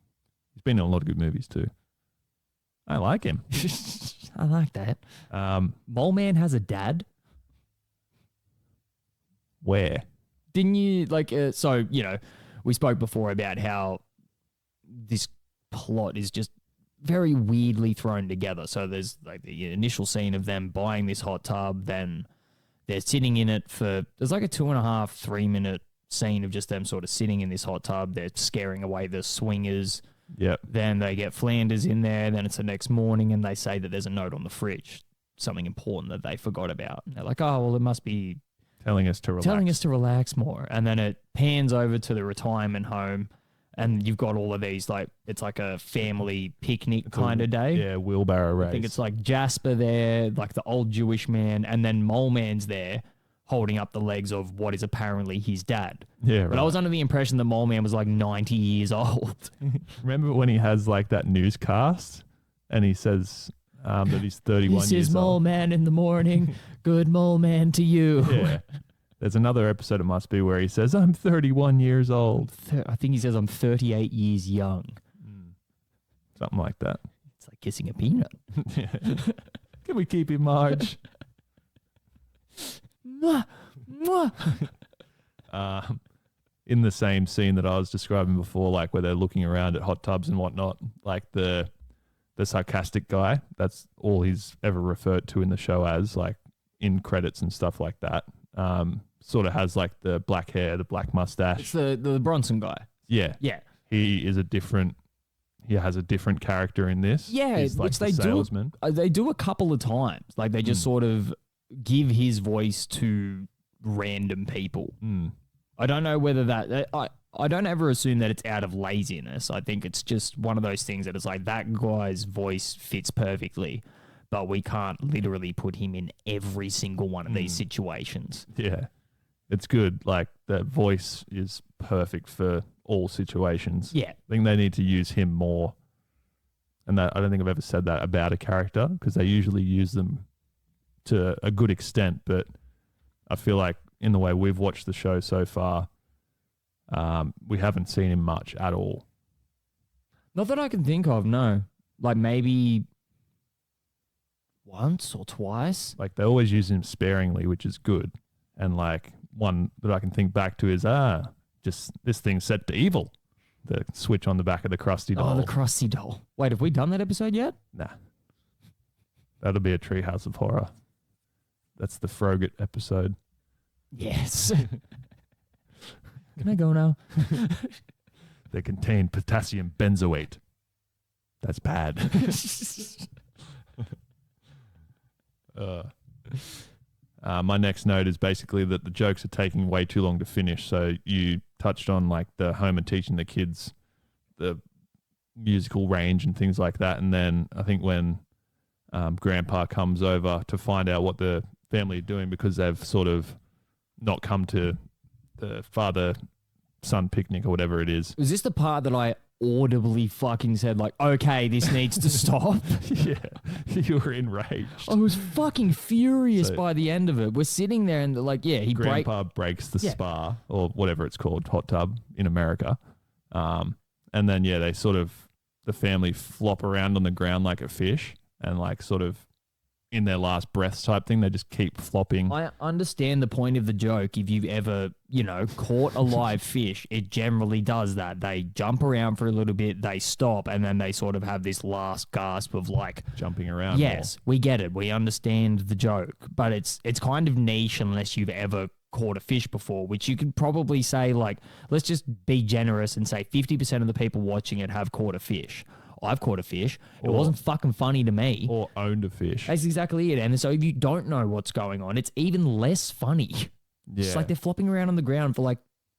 He's been in a lot of good movies too. I like him. I like that. Mole Man has a dad. Where? Didn't you so, we spoke before about how this plot is just very weirdly thrown together. So there's like the initial scene of them buying this hot tub, then they're sitting in it there's like a 2.5, 3 minute scene of just them sort of sitting in this hot tub. They're scaring away the swingers. Yep. Then they get Flanders in there. Then it's the next morning and they say that there's a note on the fridge, something important that they forgot about. And they're like, oh, well, it must be telling us to relax more. And then it pans over to the retirement home and you've got all of these, it's like a family picnic kind of day. Yeah, wheelbarrow race. I think it's like Jasper there, like the old Jewish man, and then Mole Man's there holding up the legs of what is apparently his dad. Yeah, But I was under the impression that Mole Man was like 90 years old. Remember when he has like that newscast and he says that he's 31 years old? This is Mole Man in the morning. Good Mole Man to you. Yeah. There's another episode, it must be, where he says, I'm 31 years old. I think he says I'm 38 years young. Something like that. It's like kissing a peanut. Yeah. Can we keep him, Marge? Mwah, mwah. In the same scene that I was describing before, like where they're looking around at hot tubs and whatnot, like the sarcastic guy, that's all he's ever referred to in the show as, like in credits and stuff like that. Sort of has like the black hair, the black mustache. It's the Bronson guy. Yeah. Yeah. He has a different character in this. Yeah, He's like which the salesman. They do a couple of times. Like they just sort of give his voice to random people. I don't know whether that I don't ever assume that it's out of laziness. I think it's just one of those things that it's like that guy's voice fits perfectly, but we can't literally put him in every single one of these situations. Yeah. It's good. Like that voice is perfect for all situations. Yeah. I think they need to use him more. And that I don't think I've ever said that about a character because they usually use them to a good extent. But I feel like in the way we've watched the show so far, we haven't seen him much at all. Not that I can think of, no. Like maybe once or twice. Like they always use him sparingly, which is good. And like one that I can think back to is, just this thing's set to evil. The switch on the back of the Krusty doll. Oh, the Krusty doll. Wait, have we done that episode yet? Nah. That'll be a Treehouse of Horror. That's the Froget episode. Yes. Can I go now? They contain potassium benzoate. That's bad. My next note is basically that the jokes are taking way too long to finish. So you touched on like the Homer teaching the kids the musical range and things like that. And then I think when Grandpa comes over to find out what the family are doing because they've sort of not come to the father-son picnic or whatever it is. Was this the part that I audibly fucking said like, okay, this needs to stop? Yeah, you were enraged. I was fucking furious by the end of it. We're sitting there and like, yeah, Grandpa breaks the spa or whatever it's called, hot tub in America. And then, yeah, they sort of, the family flop around on the ground like a fish and like sort of in their last breaths type thing. They just keep flopping. I understand the point of the joke. If you've ever, caught a live fish, it generally does that. They jump around for a little bit, they stop, and then they sort of have this last gasp of like jumping around. Yes, we get it. We understand the joke, but it's kind of niche unless you've ever caught a fish before, which you could probably say like, let's just be generous and say 50% of the people watching it have caught a fish. I've caught a fish. It wasn't fucking funny to me. Or owned a fish. That's exactly it. And so if you don't know what's going on, it's even less funny. Yeah. It's like they're flopping around on the ground for like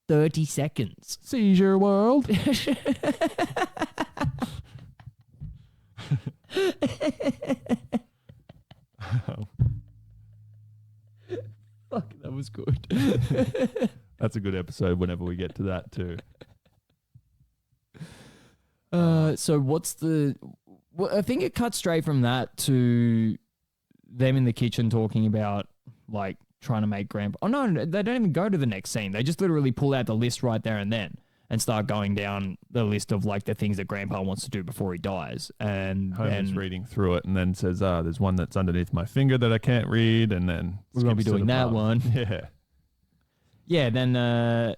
30 seconds. Seizure world. Fuck, that was good. That's a good episode whenever we get to that too. So what's I think it cuts straight from that to them in the kitchen talking about like trying to make grandpa. Oh no, they don't even go to the next scene. They just literally pull out the list right there and then and start going down the list of like the things that grandpa wants to do before he dies. And Homer's then reading through it and then says, there's one that's underneath my finger that I can't read. And then we're going to be doing that one. Yeah. Yeah. Then, I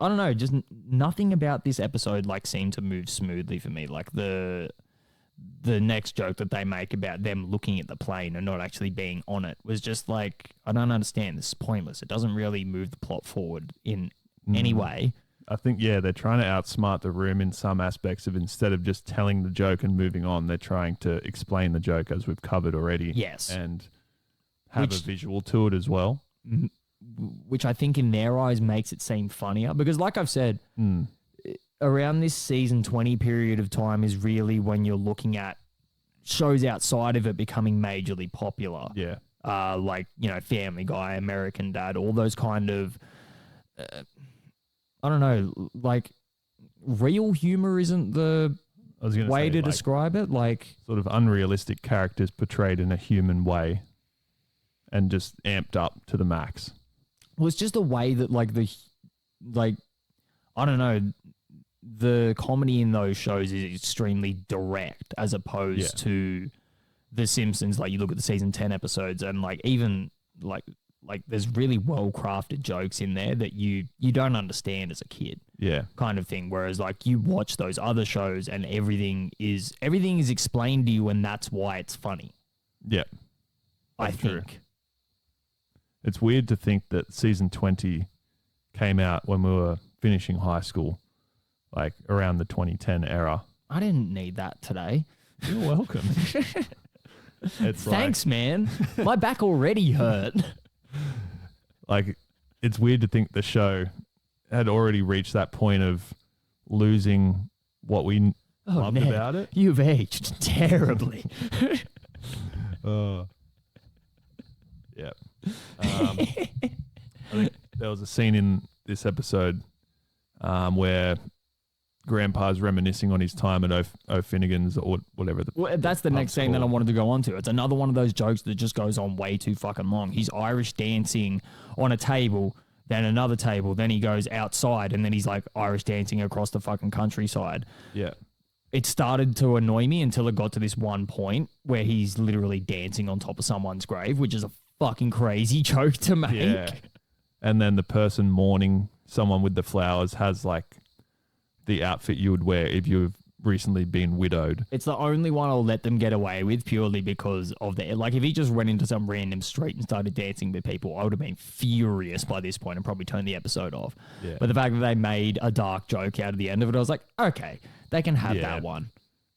don't know, just nothing about this episode like seemed to move smoothly for me. Like the next joke that they make about them looking at the plane and not actually being on it was just like, I don't understand. This is pointless. It doesn't really move the plot forward in any way. I think, they're trying to outsmart the room in some aspects of instead of just telling the joke and moving on, they're trying to explain the joke as we've covered already. Yes. And have a visual to it as well. Which I think in their eyes makes it seem funnier. Because like I've said, around this season 20 period of time is really when you're looking at shows outside of it becoming majorly popular. Yeah. Like, Family Guy, American Dad, all those kind of... I don't know, like real humor isn't the way to describe it. Like sort of unrealistic characters portrayed in a human way and just amped up to the max. Well, it's just a way that I don't know, the comedy in those shows is extremely direct as opposed to The Simpsons. Like you look at the season 10 episodes and like even like there's really well-crafted jokes in there that you don't understand as a kid. Yeah. Kind of thing. Whereas like you watch those other shows and everything is explained to you and that's why it's funny. Yeah. I think. It's weird to think that season 20 came out when we were finishing high school, like around the 2010 era. I didn't need that today. You're welcome. Thanks, man. My back already hurt. Like, it's weird to think the show had already reached that point of losing what we loved Ned, about it. You've aged terribly. Yeah. I think there was a scene in this episode where Grandpa's reminiscing on his time at O'Finnigan's or whatever. That's the next scene that I wanted to go on to. It's another one of those jokes that just goes on way too fucking long. He's Irish dancing on a table, then another table, then he goes outside, and then he's like Irish dancing across the fucking countryside. Yeah. It started to annoy me until it got to this one point where he's literally dancing on top of someone's grave, which is a fucking crazy joke to make. Yeah. And then the person mourning someone with the flowers has like the outfit you would wear if you've recently been widowed. It's the only one I'll let them get away with purely because of the... Like, if he just went into some random street and started dancing with people, I would have been furious by this point and probably turned the episode off. Yeah. But the fact that they made a dark joke out of the end of it, I was like, okay, they can have that one.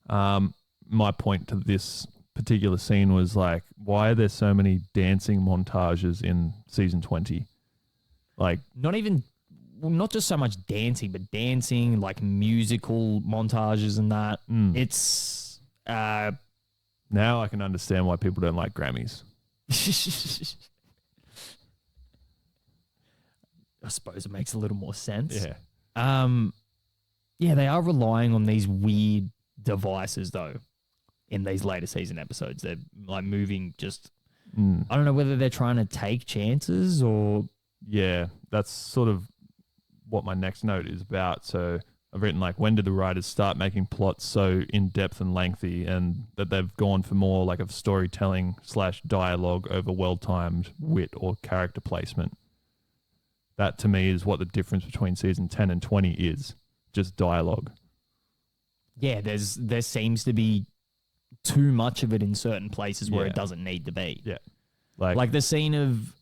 My point to this particular scene was like, why are there so many dancing montages in season 20? Like... Not just so much dancing, but dancing, like musical montages and that. It's... now I can understand why people don't like Grammys. I suppose it makes a little more sense. Yeah. Yeah, they are relying on these weird devices, though, in these later season episodes. They're like moving just... I don't know whether they're trying to take chances or... Yeah, that's sort of what my next note is about. So I've written like, when did the writers start making plots so in-depth and lengthy, and that they've gone for more like of storytelling / dialogue over well-timed wit or character placement? That to me is what the difference between season 10 and 20 is. Just dialogue. Yeah, there seems to be too much of it in certain places where it doesn't need to be. Yeah. Like the scene of,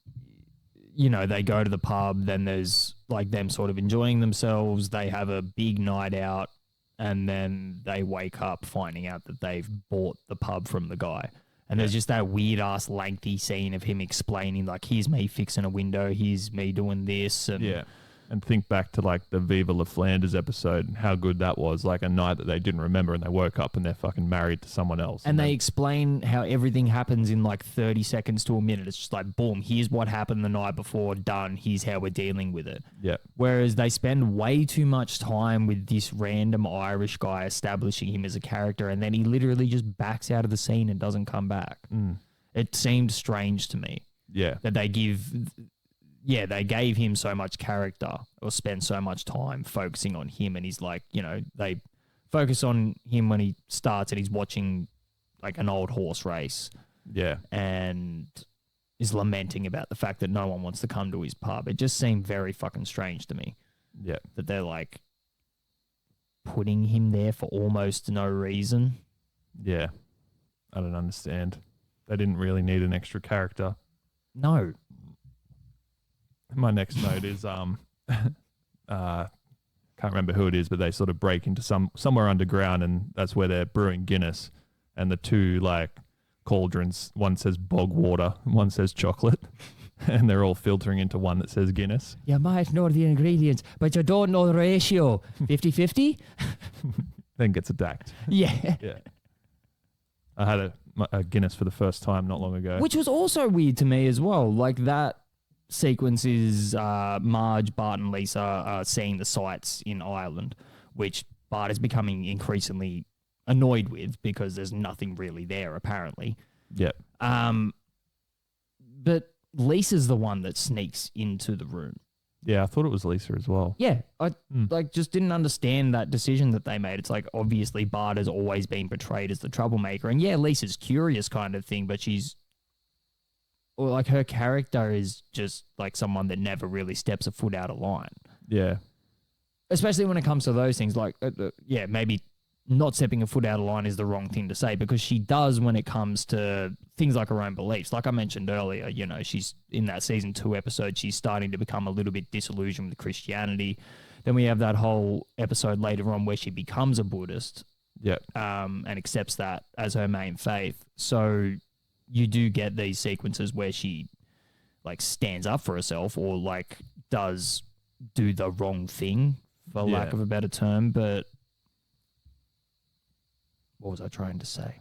they go to the pub, then there's like them sort of enjoying themselves. They have a big night out, and then they wake up finding out that they've bought the pub from the guy. And there's just that weird ass lengthy scene of him explaining, like, here's me fixing a window, here's me doing this. And And think back to like the Viva La Flanders episode and how good that was. Like a night that they didn't remember and they woke up and they're fucking married to someone else. And they explain how everything happens in like 30 seconds to a minute. It's just like, boom, here's what happened the night before, done. Here's how we're dealing with it. Yeah. Whereas they spend way too much time with this random Irish guy establishing him as a character, and then he literally just backs out of the scene and doesn't come back. It seemed strange to me Yeah. that they gave him so much character or spend so much time focusing on him. And he's like, they focus on him when he starts and he's watching like an old horse race. Yeah. And is lamenting about the fact that no one wants to come to his pub. It just seemed very fucking strange to me. Yeah. That they're like putting him there for almost no reason. Yeah. I don't understand. They didn't really need an extra character. No. My next note is can't remember who it is, but they sort of break into somewhere underground, and that's where they're brewing Guinness. And the two like cauldrons, one says bog water, and one says chocolate, and they're all filtering into one that says Guinness. You might know the ingredients, but you don't know the ratio. 50-50? Then gets attacked. Yeah. Yeah. I had a Guinness for the first time not long ago. Which was also weird to me as well. Like that sequence is Marge, Bart, and Lisa seeing the sights in Ireland, which Bart is becoming increasingly annoyed with because there's nothing really there, apparently. Yep. But Lisa's the one that sneaks into the room. Yeah, I thought it was Lisa as well. Yeah, I just didn't understand that decision that they made. It's like obviously Bart has always been portrayed as the troublemaker, and yeah, Lisa's curious kind of thing, but like her character is just like someone that never really steps a foot out of line. Yeah. Especially when it comes to those things, like maybe not stepping a foot out of line is the wrong thing to say, because she does when it comes to things like her own beliefs. Like I mentioned earlier, she's in that season 2 episode, she's starting to become a little bit disillusioned with Christianity. Then we have that whole episode later on where she becomes a Buddhist. Yep. And accepts that as her main faith. So you do get these sequences where she like stands up for herself or like does do the wrong thing, for lack of a better term. But what was I trying to say?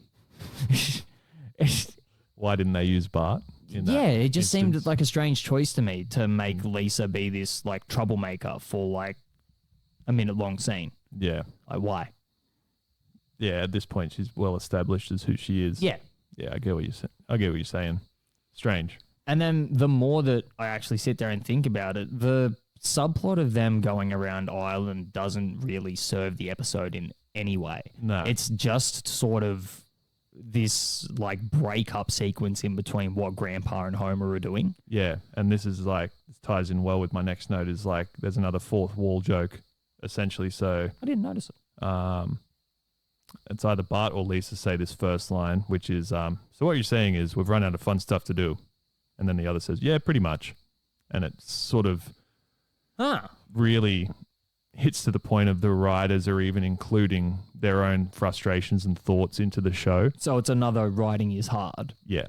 Why didn't they use Bart? In that it just instance? seemed like a strange choice to me to make Lisa be this like troublemaker for like a minute-long scene. Yeah. Like why? Yeah, at this point she's well established as who she is. Yeah. Yeah, I get what you're saying. Strange. And then the more that I actually sit there and think about it, the subplot of them going around Ireland doesn't really serve the episode in any way. No. It's just sort of this like breakup sequence in between what Grandpa and Homer are doing. Yeah, and this ties in well with my next note, is like there's another fourth wall joke, essentially. So I didn't notice it. It's either Bart or Lisa say this first line, which is, so what you're saying is we've run out of fun stuff to do. And then the other says, yeah, pretty much. And it sort of really hits to the point of the writers are even including their own frustrations and thoughts into the show. So it's another writing is hard. Yeah.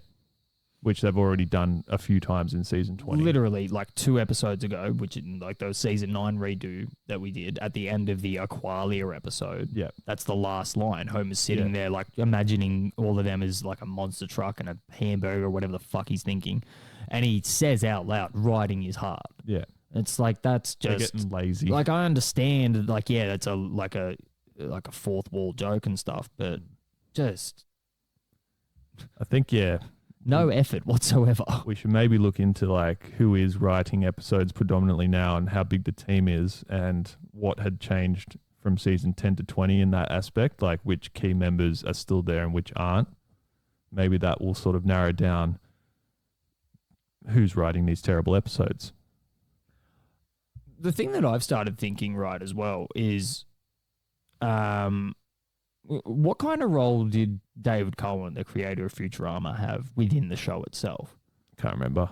Which they've already done a few times in season 20. Literally like 2 episodes ago, which in like those season 9 redo that we did at the end of the Aqualia episode. Yeah. That's the last line. Homer's sitting there like imagining all of them as like a monster truck and a hamburger or whatever the fuck he's thinking. And he says out loud, writing is hard. Yeah. It's like, that's They're just getting lazy. like, I understand like, yeah, that's a fourth wall joke and stuff, but just I think, no effort whatsoever. we should maybe look into like who is writing episodes predominantly now and how big the team is and what had changed from season 10 to 20 in that aspect, like which key members are still there and which aren't. Maybe that will sort of narrow down who's writing these terrible episodes. The thing that I've started thinking right as well is what kind of role did David Cohen, the creator of Futurama, have within the show itself? Can't remember.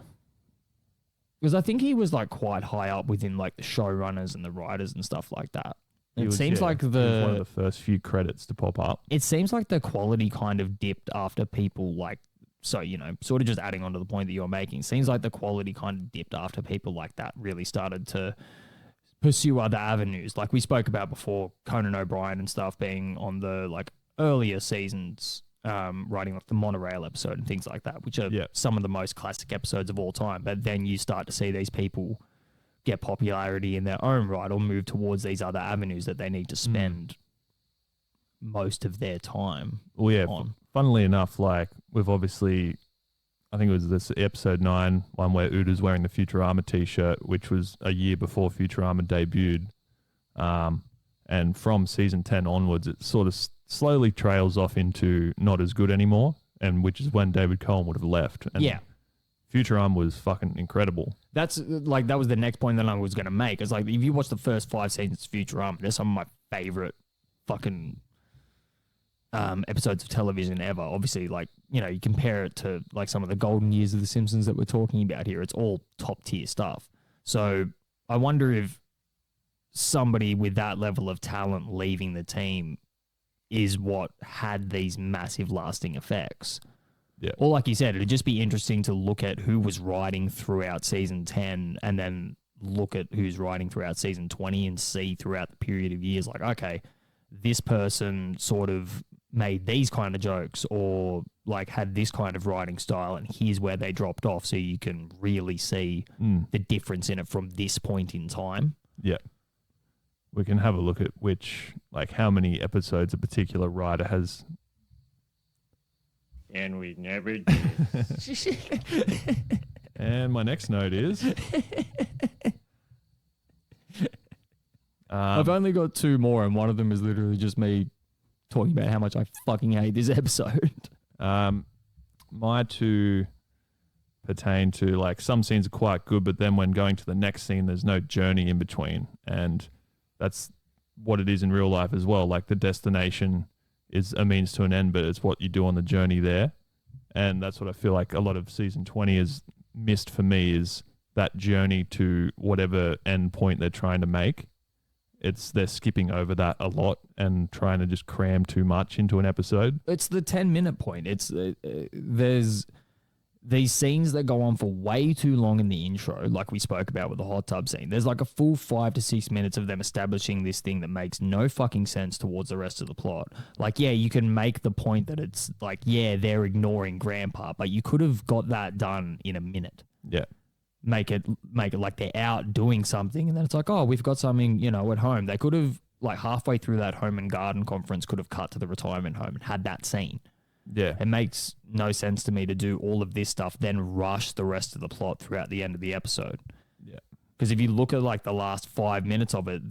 Because I think he was like quite high up within like the showrunners and the writers and stuff like that. He was one of the first few credits to pop up. It seems like the quality kind of dipped after people like, so, sort of just adding on to the point that you're making, seems like the quality kind of dipped after people like that really started to pursue other avenues. Like we spoke about before, Conan O'Brien and stuff being on the like earlier seasons, writing like the monorail episode and things like that, which are some of the most classic episodes of all time. But then you start to see these people get popularity in their own right or move towards these other avenues that they need to spend most of their time Well, yeah, on. funnily enough, like we've obviously I think it was this episode 9 one where Uda's wearing the Futurama t-shirt, which was a year before Futurama debuted. And from season 10 onwards, it sort of slowly trails off into not as good anymore, and which is when David Cohen would have left. And Yeah. Futurama was fucking incredible. That's like, that was the next point that I was going to make. It's like, if you watch the first 5 seasons of Futurama, they're some of my favorite fucking episodes of television ever. Obviously, like, you know, you compare it to like some of the golden years of The Simpsons that we're talking about here. It's all top tier stuff. So I wonder if somebody with that level of talent leaving the team is what had these massive lasting effects. Yeah. Or like you said, it'd just be interesting to look at who was writing throughout season 10 and then look at who's writing throughout season 20 and see throughout the period of years, like, okay, this person sort of made these kind of jokes or like had this kind of writing style, and here's where they dropped off, so you can really see the difference in it from this point in time. Yeah. We can have a look at which, like, how many episodes a particular writer has. And we never did. And my next note is I've only got 2 more, and one of them is literally just me talking about how much I fucking hate this episode. my 2 pertain to, like, some scenes are quite good, but then when going to the next scene, there's no journey in between. And that's what it is in real life as well. Like, the destination is a means to an end, but it's what you do on the journey there. And that's what I feel like a lot of season 20 has missed for me, is that journey to whatever end point they're trying to make. They're skipping over that a lot and trying to just cram too much into an episode. It's the 10-minute point. It's there's these scenes that go on for way too long in the intro, like we spoke about with the hot tub scene. There's like a full 5 to 6 minutes of them establishing this thing that makes no fucking sense towards the rest of the plot. Like, yeah, you can make the point that it's like, yeah, they're ignoring Grandpa, but you could have got that done in a minute. Yeah. Make it like they're out doing something, and then it's like, oh, we've got something, you know, at home. They could have, like, halfway through that home and garden conference, could have cut to the retirement home and had that scene. Yeah. It makes no sense to me to do all of this stuff, then rush the rest of the plot throughout the end of the episode. Yeah. Because if you look at, like, the last 5 minutes of it,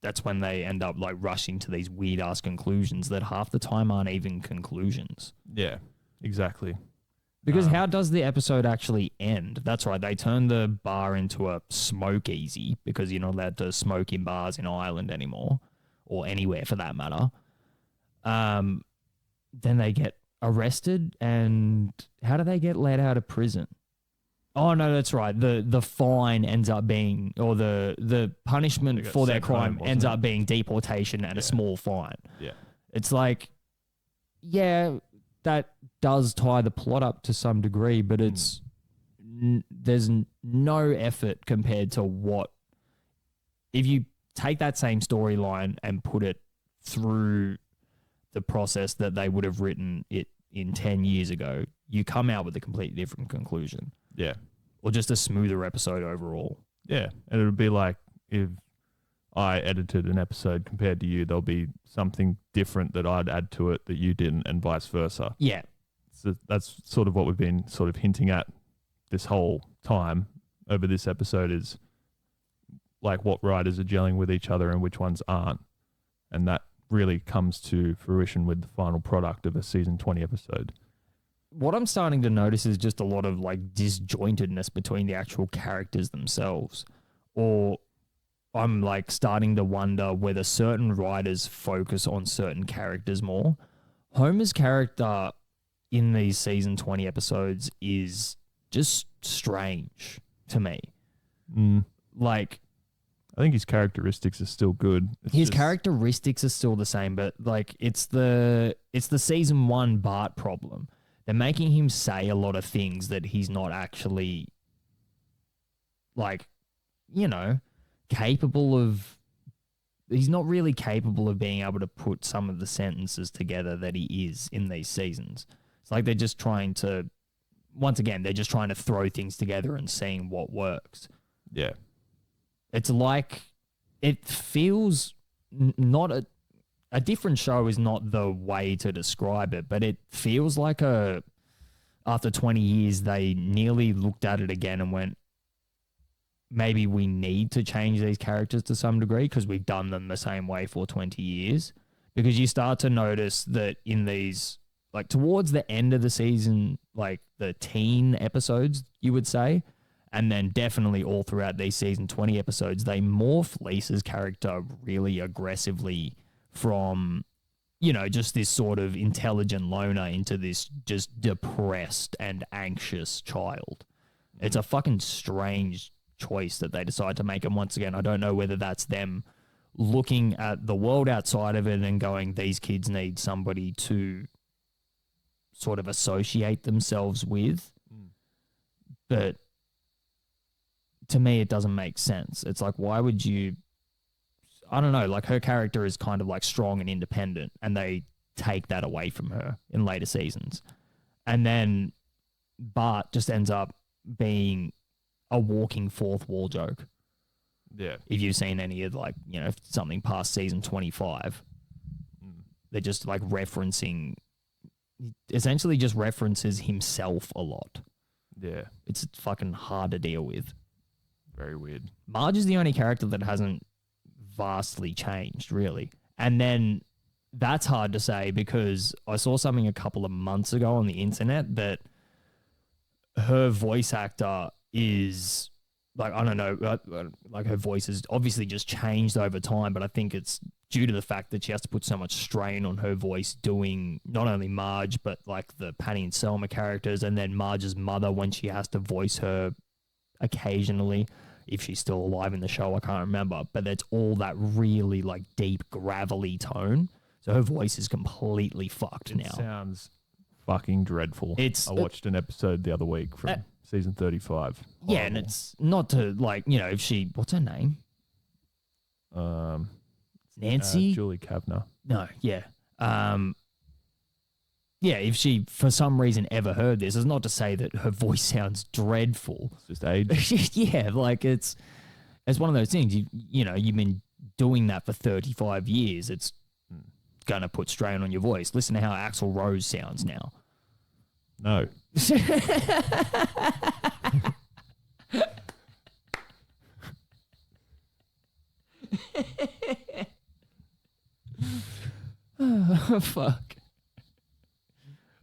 that's when they end up, like, rushing to these weird-ass conclusions that half the time aren't even conclusions. Yeah, exactly. Because how does the episode actually end? That's right, they turn the bar into a smoke easy because you're not allowed to smoke in bars in Ireland anymore, or anywhere for that matter. Then they get arrested, and how do they get let out of prison? Oh, no, that's right. The fine ends up being, or the punishment for their crime ends up being deportation and a small fine. Yeah. It's like, yeah, that does tie the plot up to some degree, but it's there's no effort compared to what, if you take that same storyline and put it through the process that they would have written it in 10 years ago, you come out with a completely different conclusion. Yeah. Or just a smoother episode overall. Yeah. And it would be like, if I edited an episode compared to you, there'll be something different that I'd add to it that you didn't, and vice versa. Yeah. So that's sort of what we've been sort of hinting at this whole time over this episode, is like what writers are gelling with each other and which ones aren't. And that really comes to fruition with the final product of a season 20 episode. What I'm starting to notice is just a lot of, like, disjointedness between the actual characters themselves. Or I'm, like, starting to wonder whether certain writers focus on certain characters more. Homer's character in these season 20 episodes is just strange to me. Like, I think his characteristics are still good. His characteristics are still the same, but, like, it's the season 1 Bart problem. They're making him say a lot of things that he's not actually, like, you know, capable of. He's not really capable of being able to put some of the sentences together that he is in these seasons. It's like they're just trying to, once again, they're just trying to throw things together and seeing what works. Yeah. It's like, it feels not a different show is not the way to describe it, but it feels like a after 20 years, they nearly looked at it again and went, maybe we need to change these characters to some degree because we've done them the same way for 20 years. Because you start to notice that in these, like towards the end of the season, like the teen episodes, you would say, and then definitely all throughout these season 20 episodes, they morph Lisa's character really aggressively from, you know, just this sort of intelligent loner into this just depressed and anxious child. It's a fucking strange choice that they decide to make. And once again, I don't know whether that's them looking at the world outside of it and going, these kids need somebody to sort of associate themselves with. But to me, it doesn't make sense. It's like, why would you... I don't know, like her character is kind of like strong and independent, and they take that away from her in later seasons. And then Bart just ends up being a walking fourth wall joke. Yeah. If you've seen any of, like, you know, something past season 25, they're just like referencing, essentially just references himself a lot. Yeah. It's fucking hard to deal with. Very weird. Marge is the only character that hasn't vastly changed, really. And then that's hard to say because I saw something a couple of months ago on the internet that her voice actor is, like, I don't know, like her voice has obviously just changed over time, but I think it's due to the fact that she has to put so much strain on her voice doing not only Marge, but like the Patty and Selma characters, and then Marge's mother when she has to voice her occasionally. If she's still alive in the show, I can't remember. But it's all that really like deep, gravelly tone. So her voice is completely fucked now. Sounds fucking dreadful. I watched an episode the other week from season 35. Yeah, and it's not to like, you know, if she, what's her name? Nancy? Julie Kavner. No, yeah. Yeah, if she, for some reason, ever heard this, it's not to say that her voice sounds dreadful. It's just age. Yeah, like it's one of those things. You know, you've been doing that for 35 years. It's going to put strain on your voice. Listen to how Axl Rose sounds now. No. Oh, fuck.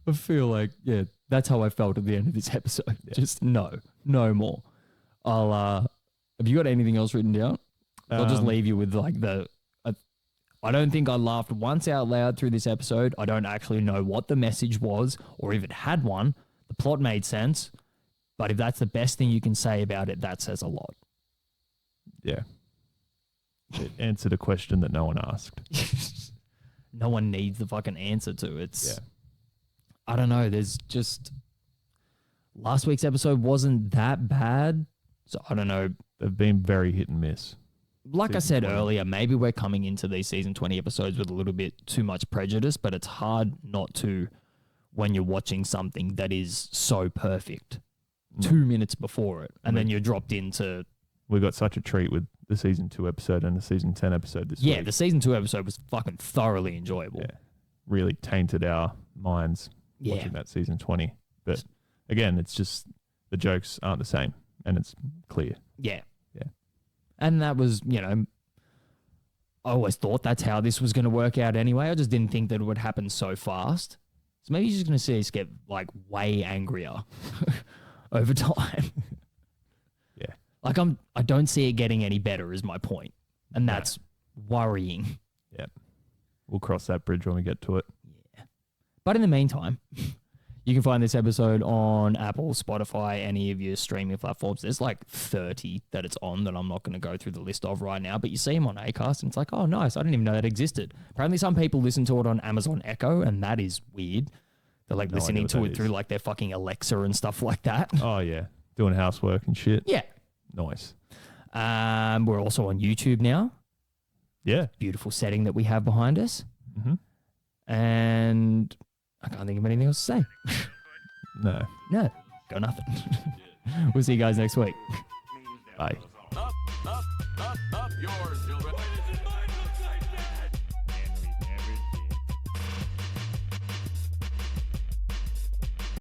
I feel like, yeah, that's how I felt at the end of this episode. Yeah. Just no more. Have you got anything else written down? I'll just leave you with like I don't think I laughed once out loud through this episode. I don't actually know what the message was or if it had one. The plot made sense, but if that's the best thing you can say about it, that says a lot. Yeah. It answered a question that no one asked. No one needs the fucking answer to it. Yeah. I don't know. There's just... Last week's episode wasn't that bad. So I don't know. They've been very hit and miss. Like I said earlier, maybe we're coming into these season 20 episodes with a little bit too much prejudice, but it's hard not to when you're watching something that is so perfect 2 minutes before it. And then you're dropped into... We got such a treat with the season 2 episode and the season 10 episode this week. Yeah, the season 2 episode was fucking thoroughly enjoyable. Yeah. Really tainted our minds watching that season 20. But again, it's just the jokes aren't the same and it's clear. Yeah. Yeah. And that was, you know, I always thought that's how this was going to work out anyway. I just didn't think that it would happen so fast. So maybe you're just going to see us get like way angrier over time. Yeah. Like I don't see it getting any better is my point. And that's worrying. Yeah. We'll cross that bridge when we get to it. Yeah. But in the meantime, you can find this episode on Apple, Spotify, any of your streaming platforms. There's like 30 that it's on that I'm not going to go through the list of right now, but you see them on Acast and it's like, oh, nice. I didn't even know that existed. Apparently some people listen to it on Amazon Echo and that is weird. They're like listening to it through like their fucking Alexa and stuff like that. Oh, yeah. Doing housework and shit. Yeah. Nice. We're also on YouTube now. Yeah. Beautiful setting that we have behind us. Mm-hmm. And I can't think of anything else to say. No. Got nothing. We'll see you guys next week. Bye. Up, yours, children.